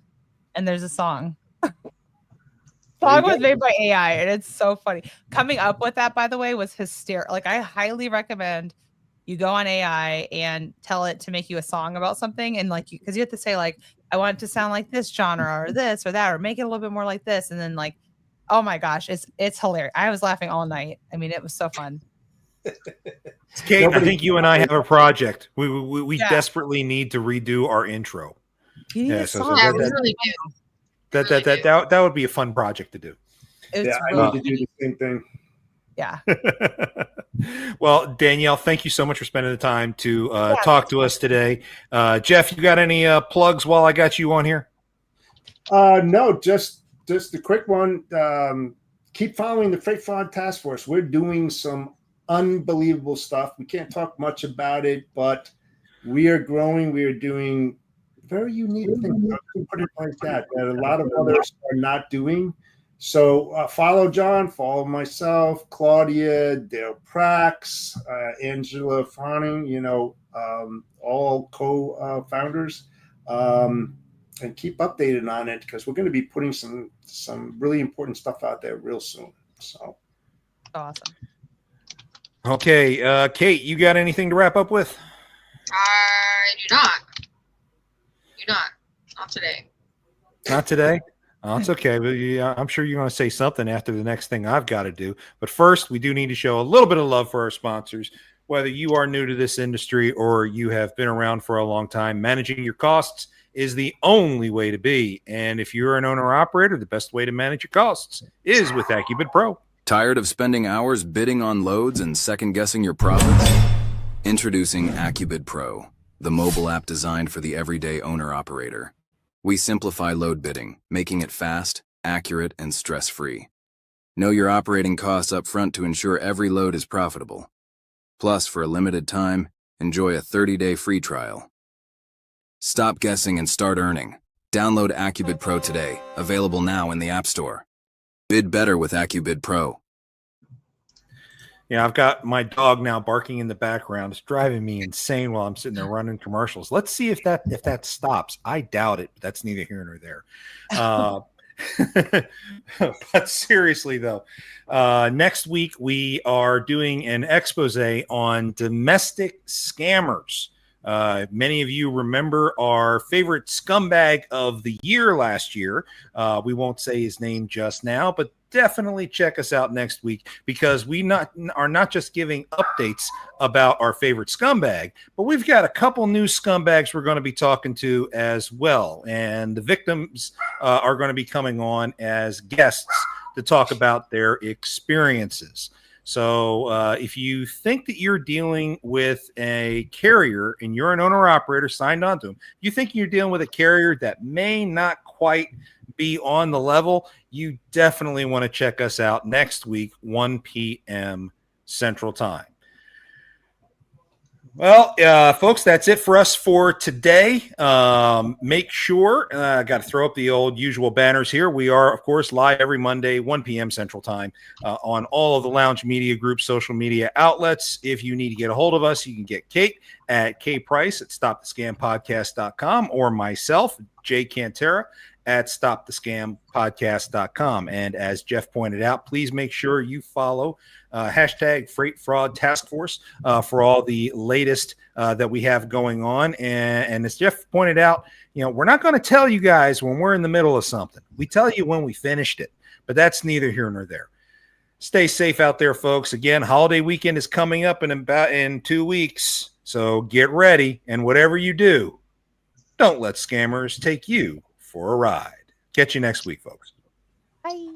and there's a song. Song was made by AI, and it's so funny. Coming up with that, by the way, was hysterical. Like, I highly recommend you go on AI and tell it to make you a song about something, and like because you have to say like, I want it to sound like this genre or this or that, or make it a little bit more like this, and then like, oh my gosh, it's hilarious. I was laughing all night. I mean, it was so fun. Kate, I think you and I have a project. We desperately need to redo our intro. You need a song. That would be a fun project to do. I need to do the same thing. Yeah. Well, Danielle, thank you so much for spending the time to talk to us today. Jeff, you got any plugs while I got you on here? No, just a quick one. keep following the Freight Fraud Task Force. We're doing some unbelievable stuff. We can't talk much about it, but we are growing. We are doing very unique things. Put it like that a lot of others are not doing. So follow John, follow myself, Claudia, Dale Prax, Angela Fawning, all co-founders, and keep updated on it because we're going to be putting some really important stuff out there real soon. So Awesome. Okay, Kate, you got anything to wrap up with? I do not. Not today. Not today? Oh, it's okay. But yeah, I'm sure you're going to say something after the next thing I've got to do. But first, we do need to show a little bit of love for our sponsors. Whether you are new to this industry or you have been around for a long time, managing your costs is the only way to be. And if you're an owner operator, the best way to manage your costs is with AccuBid Pro. Tired of spending hours bidding on loads and second-guessing your profits? Introducing AccuBid Pro, the mobile app designed for the everyday owner-operator. We simplify load bidding, making it fast, accurate, and stress-free. Know your operating costs up front to ensure every load is profitable. Plus, for a limited time, enjoy a 30-day free trial. Stop guessing and start earning. Download AccuBid Pro today, available now in the App Store. Bid better with AccuBid Pro. Yeah, I've got my dog now barking in the background. It's driving me insane while I'm sitting there running commercials. Let's see if that stops. I doubt it, but that's neither here nor there. But seriously, though, next week we are doing an expose on domestic scammers. Many of you remember our favorite scumbag of the year last year. We won't say his name just now, but definitely check us out next week because we are not just giving updates about our favorite scumbag, but we've got a couple new scumbags we're going to be talking to as well. And the victims are going to be coming on as guests to talk about their experiences. So if you think that you're dealing with a carrier and you're an owner operator signed on to them, you think you're dealing with a carrier that may not quite be on the level, you definitely want to check us out next week, 1 p.m. Central Time. Well, folks, that's it for us for today. Make sure, I got to throw up the old usual banners here. We are, of course, live every Monday, 1 p.m. Central Time on all of the Lounge Media Group social media outlets. If you need to get a hold of us, you can get Kate at kprice@stopthescampodcast.com or myself, Jay Cantera, at stopthescampodcast.com. And as Jeff pointed out, please make sure you follow hashtag Freight Fraud Task Force for all the latest that we have going on. And as Jeff pointed out, we're not going to tell you guys when we're in the middle of something. We tell you when we finished it, but that's neither here nor there. Stay safe out there, folks. Again, holiday weekend is coming up in 2 weeks. So get ready. And whatever you do, don't let scammers take you for a ride. Catch you next week, folks. Bye.